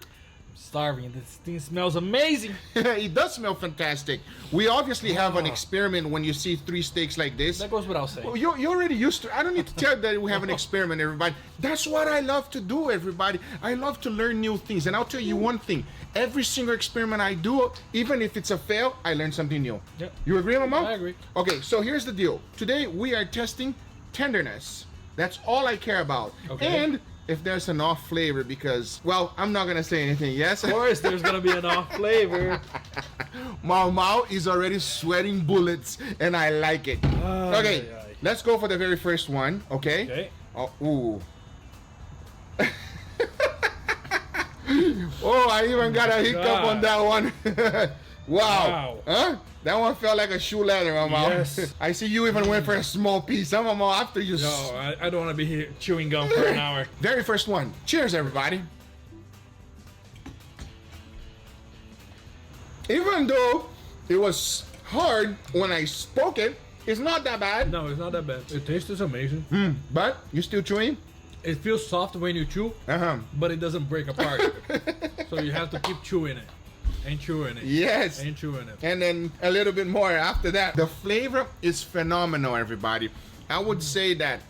Starving. This thing smells amazing. It does smell fantastic. We obviously have an experiment when you see 3 steaks like this. That goes without saying. Well, you're already used to. I don't need to tell you that we have an experiment, everybody. That's what I love to do, everybody. I love to learn new things. And I'll tell you one thing. Every single experiment I do, even if it's a fail, I learn something new. Yep. You agree, Mama? I agree. Okay, so here's the deal. Today we are testing tenderness. That's all I care about. Okay. And if there's an off flavor, because, well, I'm not gonna say anything, yes? Of course, there's gonna be an off flavor. Mau Mau is already sweating bullets, and I like it. Okay, let's go for the very first one, okay? Okay. Oh, ooh. Oh, I even got a hiccup on that one. Wow. Huh? That one felt like a shoe leather, Mama. Yes. I see you even went for a small piece, huh, Mama? After you. No, I don't want to be here chewing gum for an hour. Very first one. Cheers, everybody. Even though it was hard when I spoke it, it's not that bad. No, it's not that bad. It tastes amazing. But you still chewing? It feels soft when you chew, but it doesn't break apart. So you have to keep chewing it. And chewing it. Yes. And chewing it. And then a little bit more after that. The flavor is phenomenal, everybody. I would say that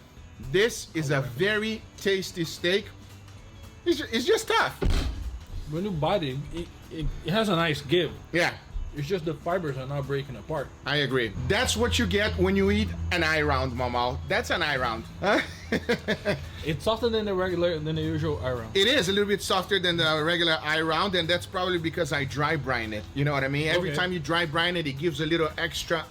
this is a very tasty steak. It's just tough. When you bite it, it has a nice give. Yeah. It's just the fibers are not breaking apart. I agree. That's what you get when you eat an eye round, Mama. That's an eye round. Huh? It's softer than the usual eye round. It is a little bit softer than the regular eye round, and that's probably because I dry brine it. You know what I mean? Every time you dry brine it, it gives a little extra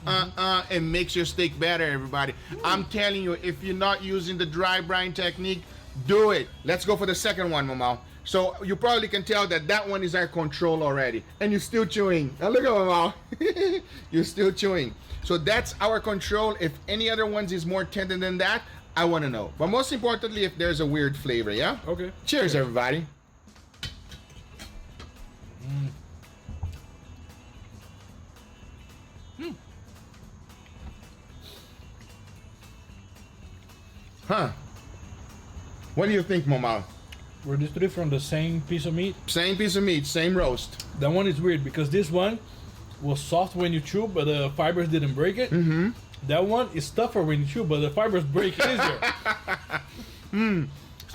and makes your steak better, everybody. I'm telling you, if you're not using the dry brine technique, do it. Let's go for the second one, Mama. So you probably can tell that that one is our control already. And you're still chewing. Now look at Mama. You're still chewing. So that's our control. If any other ones is more tender than that, I want to know. But most importantly, if there's a weird flavor, yeah? Okay. Cheers, everybody. Huh. What do you think, Mama? Were these 3 from the same piece of meat? Same piece of meat, same roast. That one is weird because this one was soft when you chew, but the fibers didn't break it. That one is tougher when you chew, but the fibers break easier.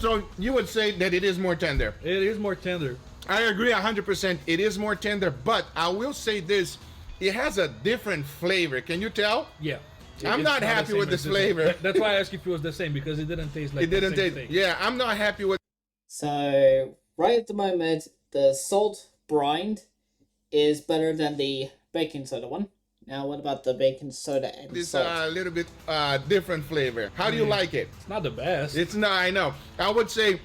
So you would say that it is more tender. It is more tender. I agree 100%. It is more tender, but I will say this. It has a different flavor. Can you tell? Yeah. I'm not happy with this flavor. That's why I asked if it was the same, because it didn't taste like It didn't the same taste. thing. Yeah, I'm not happy with. So, right at the moment, the salt brine is better than the baking soda one. Now, what about the baking soda and This salt? a little bit different flavor. How do you like it? It's not the best. It's not. I know. I would say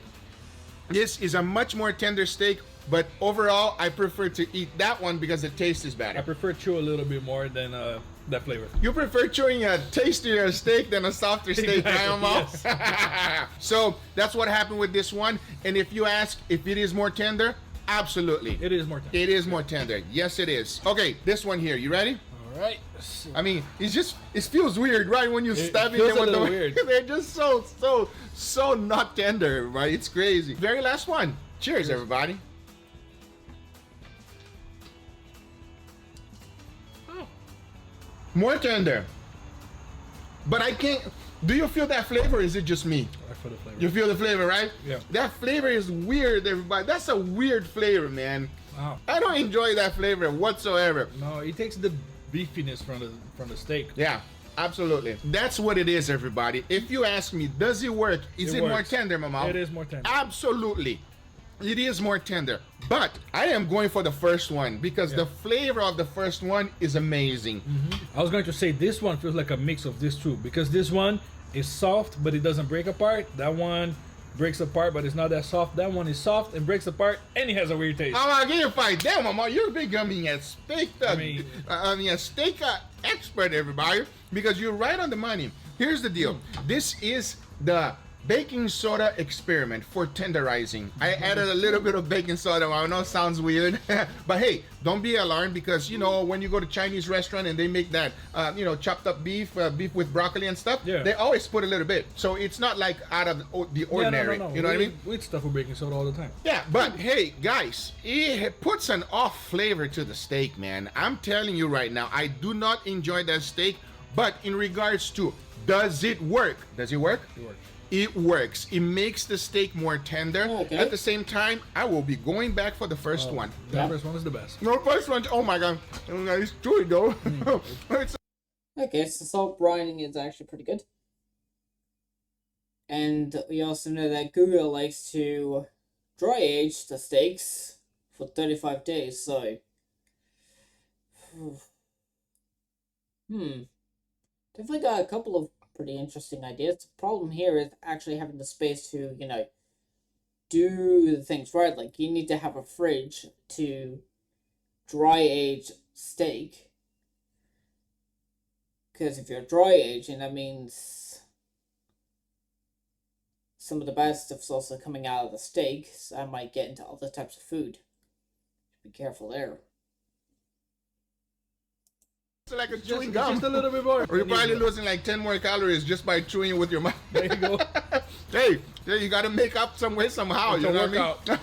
this is a much more tender steak, but overall, I prefer to eat that one because the taste is I better. prefer chew a little bit more than that flavor. You prefer chewing a tastier steak than a softer steak, right, Mama? So that's what happened with this one. And if you ask if it is more tender, absolutely. It is more tender. It is more tender. Yes, it is. Okay, this one here. You ready? All right. I mean, it feels weird, right? When you stab feels them a with little the weird. they're just so not tender, right? It's crazy. Very last one. Cheers, everybody. More tender. But I can't. Do you feel that flavor? Or is it just me? I feel the flavor. You feel the flavor, right? Yeah. That flavor is weird, everybody. That's a weird flavor, man. Wow. I don't enjoy that flavor whatsoever. No, it takes the beefiness from the steak. Yeah, absolutely. That's what it is, everybody. If you ask me, does it work? Is it more works. tender, Mama? It is more tender. Absolutely. It is more tender. But I am going for the first one because the flavor of the first one is amazing. I was going to say this one feels like a mix of these two because this one is soft but it doesn't break apart. That one breaks apart but it's not that soft. That one is soft and breaks apart and it has a weird taste. Mama, give you a fight. Damn, Mama, you're becoming a steak, a steak expert, everybody, because you're right on the money. Here's the deal. This is the baking soda experiment for tenderizing. I added a little bit of baking soda. I know it sounds weird, but hey, don't be alarmed because you know when you go to Chinese restaurant and they make that chopped up beef with broccoli and stuff, they always put a little bit. So it's not like out of the ordinary. No. You know what I mean? We eat stuff with baking soda all the time. Yeah, but hey, guys, it puts an off flavor to the steak, man. I'm telling you right now, I do not enjoy that steak, but in regards to does it work? Does it work? It works. It works. It makes the steak more tender. Okay. At the same time, I will be going back for the first one. The first one is the best. No, first one, oh my god. It's chewy though. It's Okay, so salt brining is actually pretty good. And we also know that Google likes to dry age the steaks for 35 days, so... Definitely got a couple of pretty interesting ideas. The problem here is actually having the space to, do the things right. Like, you need to have a fridge to dry age steak. Because if you're dry aging, that means some of the bad stuff's also coming out of the steak, so I might get into other types of food. Be careful there. like a chewing gum. Just a little bit more. Or you're probably losing like 10 more calories just by chewing it with your mouth. There you go. Hey, you gotta make up some way somehow. It's You a know what I mean?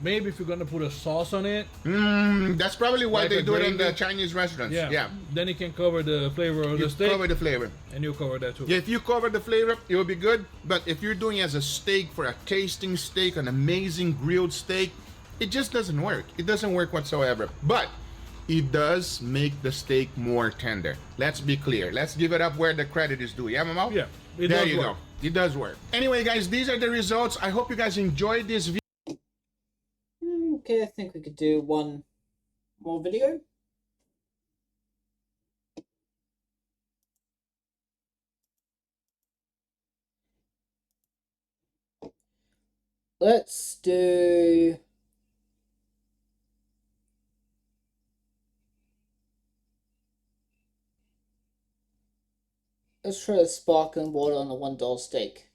Maybe if you're gonna put a sauce on it. That's probably why Like they a do it in the gravy? Chinese restaurants. Yeah. Then it can cover the flavor of You the steak. cover the flavor. And you cover that too. Yeah, if you cover the flavor, it will be good. But if you're doing it as a steak for a tasting steak, an amazing grilled steak, it just doesn't work. It doesn't work whatsoever. But it does make the steak more tender. Let's be clear. Let's give it up where the credit is due. Yeah, Mamo? Yeah. It There does you work. go. It does work. Anyway, guys, these are the results. I hope you guys enjoyed this video. Okay, I think we could do one more video. Let's do... Let's try the sparkling water on a $1 steak.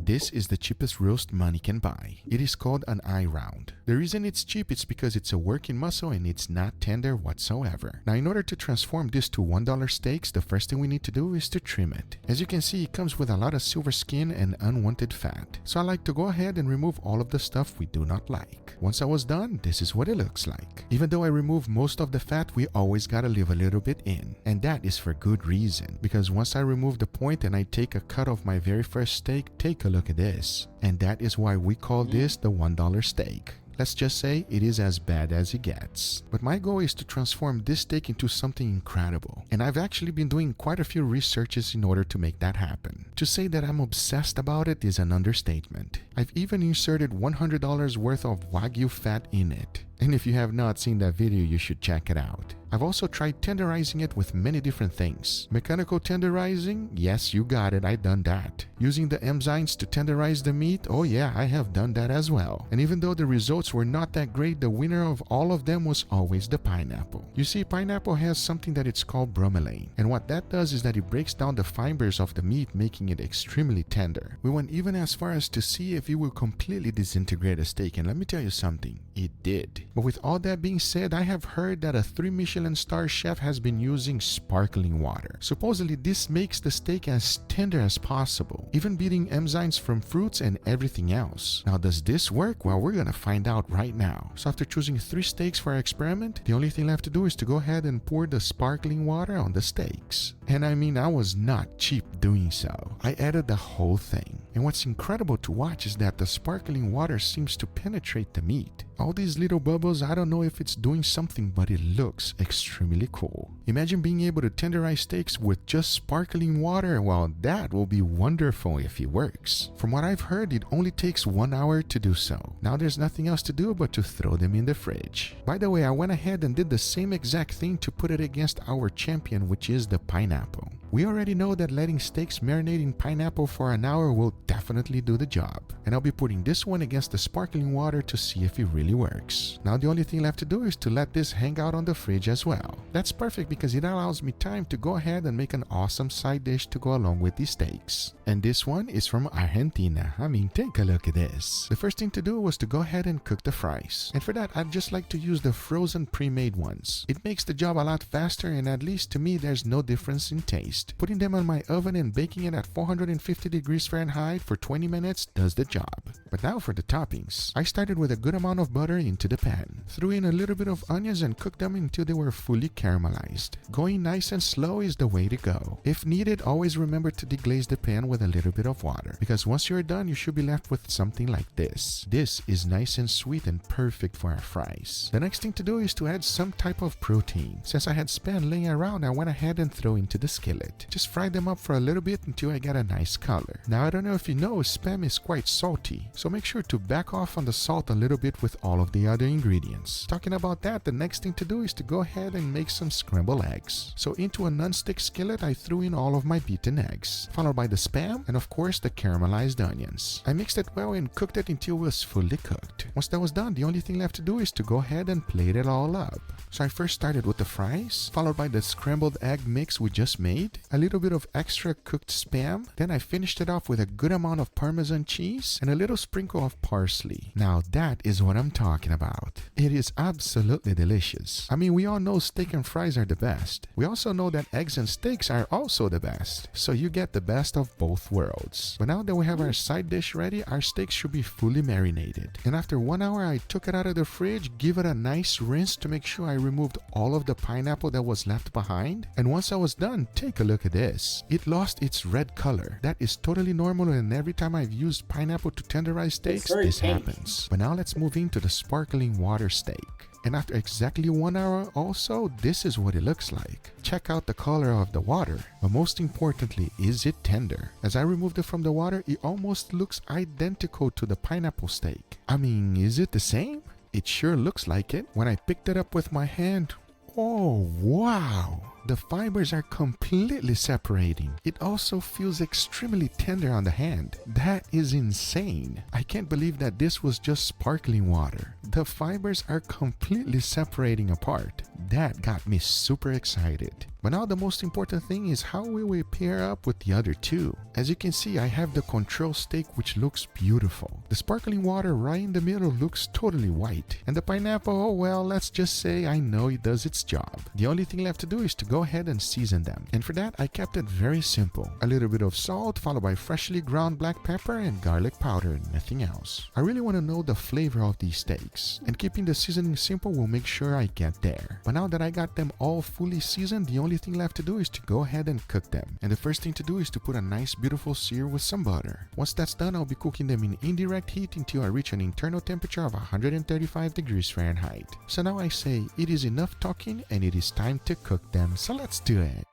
This is the cheapest roast money can buy. It is called an eye round. The reason it's cheap is because it's a working muscle and it's not tender whatsoever. Now, in order to transform this to $1 steaks, the first thing we need to do is to trim it. As you can see, it comes with a lot of silver skin and unwanted fat. So I like to go ahead and remove all of the stuff we do not like. Once I was done, this is what it looks like. Even though I remove most of the fat, we always gotta leave a little bit in. And that is for good reason. Because once I remove the point and I take a cut of my very first steak, take a look at this. And that is why we call this the $1 steak. Let's just say it is as bad as it gets. But my goal is to transform this steak into something incredible. And I've actually been doing quite a few researches in order to make that happen. To say that I'm obsessed about it is an understatement. I've even inserted $100 worth of Wagyu fat in it. And if you have not seen that video, you should check it out. I've also tried tenderizing it with many different things. Mechanical tenderizing? Yes, you got it, I've done that. Using the enzymes to tenderize the meat? Oh yeah, I have done that as well. And even though the results were not that great, the winner of all of them was always the pineapple. You see, pineapple has something that it's called bromelain. And what that does is that it breaks down the fibers of the meat, making it extremely tender. We went even as far as to see if it will completely disintegrate a steak, and let me tell you something, it did. But with all that being said, I have heard that a 3 Michelin star chef has been using sparkling water. Supposedly this makes the steak as tender as possible, even beating enzymes from fruits and everything else. Now does this work? Well, we're gonna find out right now. So after choosing 3 steaks for our experiment, the only thing left to do is to go ahead and pour the sparkling water on the steaks. And I mean, I was not cheap doing so. I added the whole thing. And what's incredible to watch is that the sparkling water seems to penetrate the meat. All these little bubbles, I don't know if it's doing something, but it looks extremely cool. Imagine being able to tenderize steaks with just sparkling water. Well, that will be wonderful if it works. From what I've heard, it only takes 1 hour to do so. Now there's nothing else to do but to throw them in the fridge. By the way, I went ahead and did the same exact thing to put it against our champion, which is the pineapple. We already know that letting steaks marinate in pineapple for an hour will definitely do the job. And I'll be putting this one against the sparkling water to see if it really works. Now the only thing left to do is to let this hang out on the fridge as well. That's perfect because it allows me time to go ahead and make an awesome side dish to go along with these steaks. And this one is from Argentina. I mean, take a look at this. The first thing to do was to go ahead and cook the fries. And for that, I'd just like to use the frozen pre-made ones. It makes the job a lot faster, and at least to me, there's no difference in taste. Putting them on my oven and baking it at 450 degrees Fahrenheit for 20 minutes does the job. But now for the toppings. I started with a good amount of butter into the pan. Threw in a little bit of onions and cooked them until they were fully caramelized. Going nice and slow is the way to go. If needed, always remember to deglaze the pan with a little bit of water, because once you're done, you should be left with something like this. This is nice and sweet and perfect for our fries. The next thing to do is to add some type of protein. Since I had Spam laying around, I went ahead and threw into the skillet. Just fry them up for a little bit until I get a nice color. Now I don't know if you know, Spam is quite salty, so make sure to back off on the salt a little bit with all of the other ingredients. Talking about that, the next thing to do is to go ahead and make some scrambled eggs. So into a non-stick skillet, I threw in all of my beaten eggs, followed by the Spam and of course the caramelized onions. I mixed it well and cooked it until it was fully cooked. Once that was done, the only thing left to do is to go ahead and plate it all up. So I first started with the fries, followed by the scrambled egg mix we just made, a little bit of extra cooked Spam, then I finished it off with a good amount of Parmesan cheese and a little sprinkle of parsley. Now that is what I'm talking about. It is absolutely delicious. I mean, we all know steak and fries are the best. We also know that eggs and steaks are also the best. So you get the best of both worlds. But now that we have our side dish ready, our steaks should be fully marinated. And after 1 hour, I took it out of the fridge, give it a nice rinse to make sure I removed all of the pineapple that was left behind. And once I was done, take a look at this. It lost its red color. That is totally normal, and every time I've used pineapple to tenderize steaks, this happens. But now let's move into the sparkling water steak. And after exactly 1 hour also, this is what it looks like. Check out the color of the water. But most importantly, is it tender? As I removed it from the water, it almost looks identical to the pineapple steak. I mean, is it the same? It sure looks like it. When I picked it up with my hand, oh wow! The fibers are completely separating. It also feels extremely tender on the hand. That is insane. I can't believe that this was just sparkling water. The fibers are completely separating apart. That got me super excited. But now the most important thing is how will we pair up with the other two? As you can see, I have the control steak, which looks beautiful. The sparkling water right in the middle looks totally white. And the pineapple, oh well, let's just say I know it does its job. The only thing left to do is to go ahead and season them. And for that, I kept it very simple. A little bit of salt, followed by freshly ground black pepper and garlic powder, nothing else. I really want to know the flavor of these steaks. And keeping the seasoning simple will make sure I get there. But now that I got them all fully seasoned, the only thing left to do is to go ahead and cook them. And the first thing to do is to put a nice beautiful sear with some butter. Once that's done, I'll be cooking them in indirect heat until I reach an internal temperature of 135 degrees Fahrenheit. So now I say it is enough talking and it is time to cook them. So let's do it.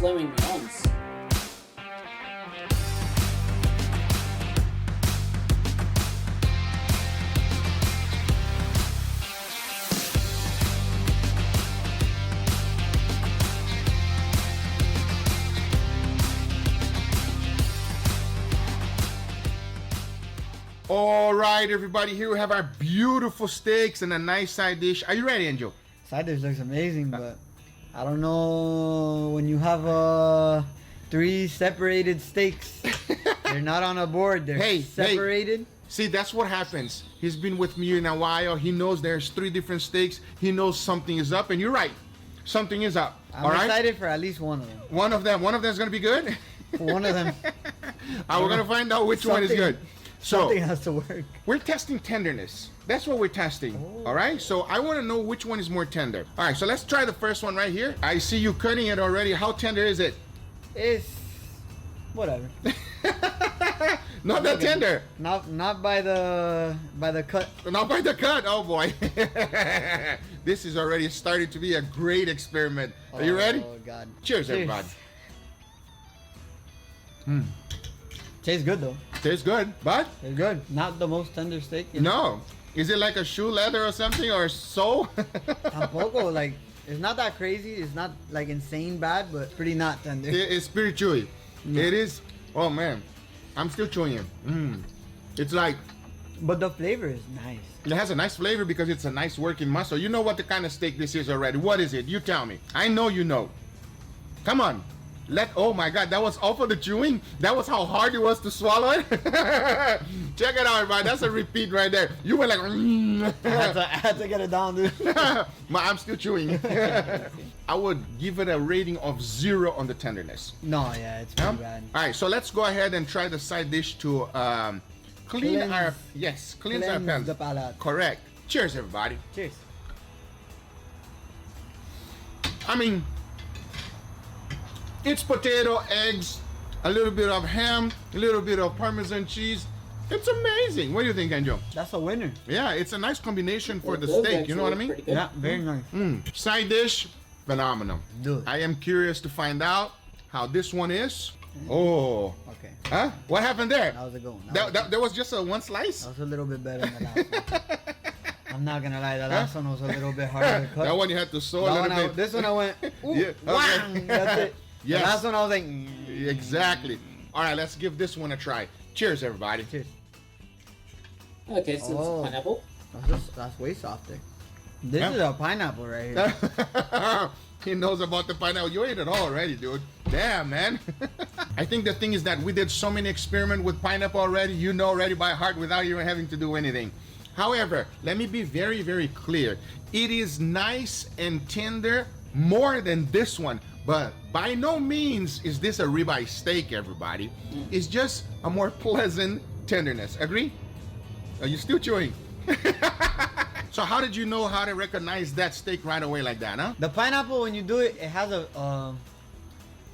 flaming neons. All right, everybody. Here we have our beautiful steaks and a nice side dish. Are you ready, Angel? Side dish looks amazing, but I don't know when you have 3 separated steaks. They're not on a board. They're Hey, separated. See, that's what happens. He's been with me in a while. He knows there's 3 different steaks. He knows something is up, and you're right. Something is up. I'm all right? excited for at least one of them. One of them's gonna be good. One of them. We're gonna find out which one is Something- good. So Something has to work. we're testing tenderness. That's what we're testing. All right. So I want to know which one is more tender. All right. So let's try the first one right here. I see you cutting it already. How tender is it? It's whatever. Not that tender. Not by the cut. Not by the cut. Oh boy. This is already starting to be a great experiment. Are you ready? Oh God. Cheers, everybody. Tastes good though. Tastes good, but It's good. Not the most tender steak. you know? no. Is it like a shoe leather or something or sole? Tampoco, like, it's not that crazy. It's not like insane bad, but pretty not tender. It's pretty chewy. It is. Oh man, I'm still chewing it. It's like But the flavor is nice. it has a nice flavor because it's a nice working muscle. You know what the kind of steak this is already. What is it? You tell me. I know you know. Come on. Oh my God, that was all for the chewing? That was how hard it was to swallow it? Check it out, everybody. That's a repeat right there. You were like, I had to get it down, dude. I'm still chewing. I would give it a rating of 0 on the tenderness. No, yeah, it's pretty All bad. right, so let's go ahead and try the side dish to clean Cleanse- our Cleanse palate. the palate. Correct. Cheers, everybody. Cheers. I mean, it's potato, eggs, a little bit of ham, a little bit of Parmesan cheese. It's amazing. What do you think, Angel? That's a winner. Yeah, it's a nice combination for the It does steak. You know what I actually mean? pretty good. Yeah, very nice. Side dish, phenomenal. Dude. I am curious to find out how this one is. Oh, Okay. huh? What happened there? How's it going? There was just a one slice. That was a little bit better than the last one. I'm not gonna lie, the last one was a little bit harder to cut. That one you had to sew a That little one bit. this one I went, ooh, Yeah, whang, okay. that's it. Yes. The last one I was like, Exactly. All right, let's give this one a try. Cheers, everybody. cheers. Okay, so Oh. it's pineapple. That's way softer. This Yeah. is a pineapple right here. He knows about the pineapple. You ate it all already, dude. Damn, man. I think the thing is that we did so many experiments with pineapple already. You know already by heart without even having to do anything. However, let me be very, very clear. It is nice and tender more than this one. But by no means is this a ribeye steak, everybody. It's just a more pleasant tenderness. Agree? Are you still chewing? So how did you know how to recognize that steak right away like that, huh? The pineapple, when you do it, it has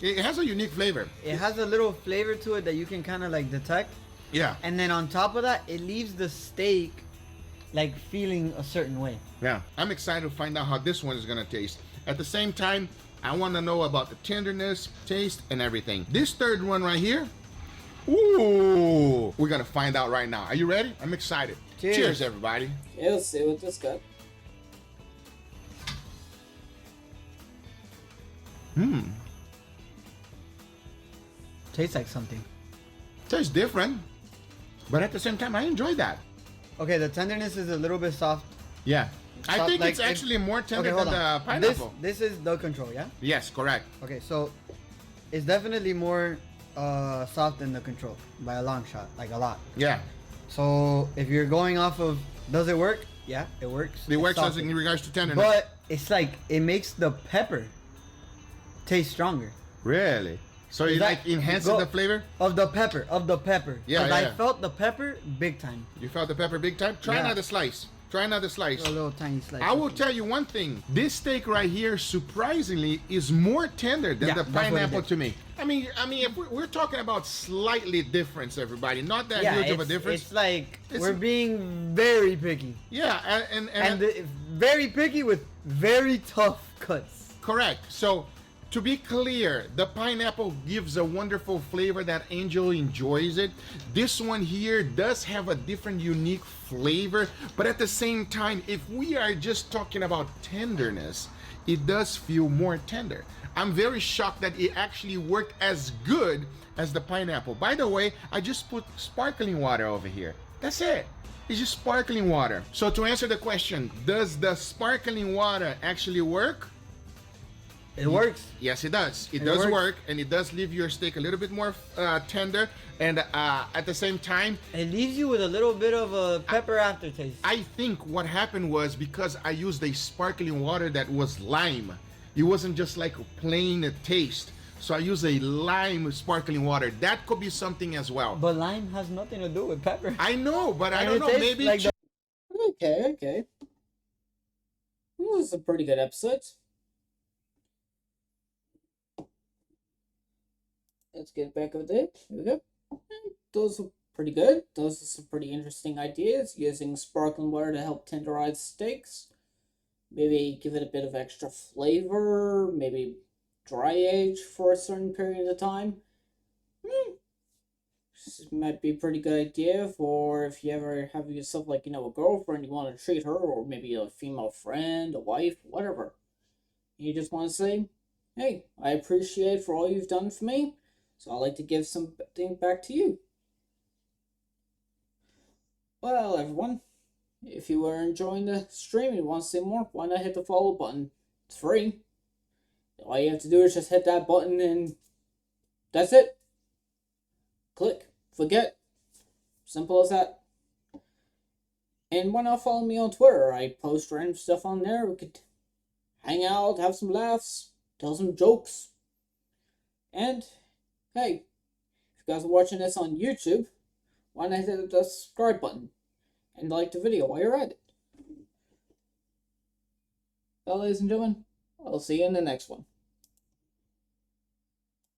It has a unique flavor. a little flavor to it that you can kind of like detect. Yeah. And then on top of that, it leaves the steak like feeling a certain way. Yeah. I'm excited to find out how this one is gonna taste. At the same time, I want to know about the tenderness, taste, and everything. This third one right here, ooh, we're gonna find out right now. Are you ready? I'm excited. Cheers. Cheers, everybody. Yeah, let's see what this got. Tastes like something. Tastes different, but at the same time, I enjoy that. Okay, the tenderness is a little bit soft. Yeah. I Soft, think like, it's actually more tender Okay, hold than on. the pineapple. This is the control, yeah? Yes, correct. Okay, so it's definitely more soft than the control by a long shot, like a lot. Yeah. So if you're going off of, does it work? Yeah, it works. It It's works as softer. in regards to tenderness. But it's like it makes the pepper taste stronger. Really? So Is it that- like enhances go- the flavor? Of the pepper. Yeah, 'Cause yeah, I yeah. felt the pepper big time. You felt the pepper big time? Try Yeah. another slice. Try another slice. A little tiny slice. I will tell you one thing. This steak right here, surprisingly, is more tender than Yeah, the that's what it pineapple is. to me. I mean, if we're talking about slightly difference, everybody, not that Yeah, huge of a it's, difference. it's like It's- we're being very picky. Yeah, And very picky with very tough cuts. correct. So To be clear, the pineapple gives a wonderful flavor that Angel enjoys it. This one here does have a different unique flavor, but at the same time, if we are just talking about tenderness, it does feel more tender. I'm very shocked that it actually worked as good as the pineapple. By the way, I just put sparkling water over here. That's it. It's just sparkling water. So to answer the question, does the sparkling water actually work? It works. Yes, it does. It It does works. work, and it does leave your steak a little bit more tender, and at the same time, It leaves you with a little bit of a pepper aftertaste. I think what happened was because I used a sparkling water that was lime. It wasn't just like a plain taste. So I use a lime sparkling water. That could be something as well. But lime has nothing to do with pepper. I know, but I And don't it know. tastes Maybe like the- Okay. This was a pretty good episode. Let's get back over there. Here we go. Those were pretty good. Those are some pretty interesting ideas. Using sparkling water to help tenderize steaks. Maybe give it a bit of extra flavor. Maybe dry age for a certain period of time. This might be a pretty good idea for if you ever have yourself, like, a girlfriend, you want to treat her, or maybe a female friend, a wife, whatever. You just want to say, hey, I appreciate for all you've done for me, so I'd like to give something back to you. Well, everyone, if you were enjoying the stream and you want to see more, why not hit the follow button? It's free. All you have to do is just hit that button and that's it. Click. Forget. Simple as that. And why not follow me on Twitter? I post random stuff on there. We could hang out, have some laughs, tell some jokes. And, hey, if you guys are watching this on YouTube, why not hit the subscribe button and like the video while you're at it. Well, ladies and gentlemen, I'll see you in the next one.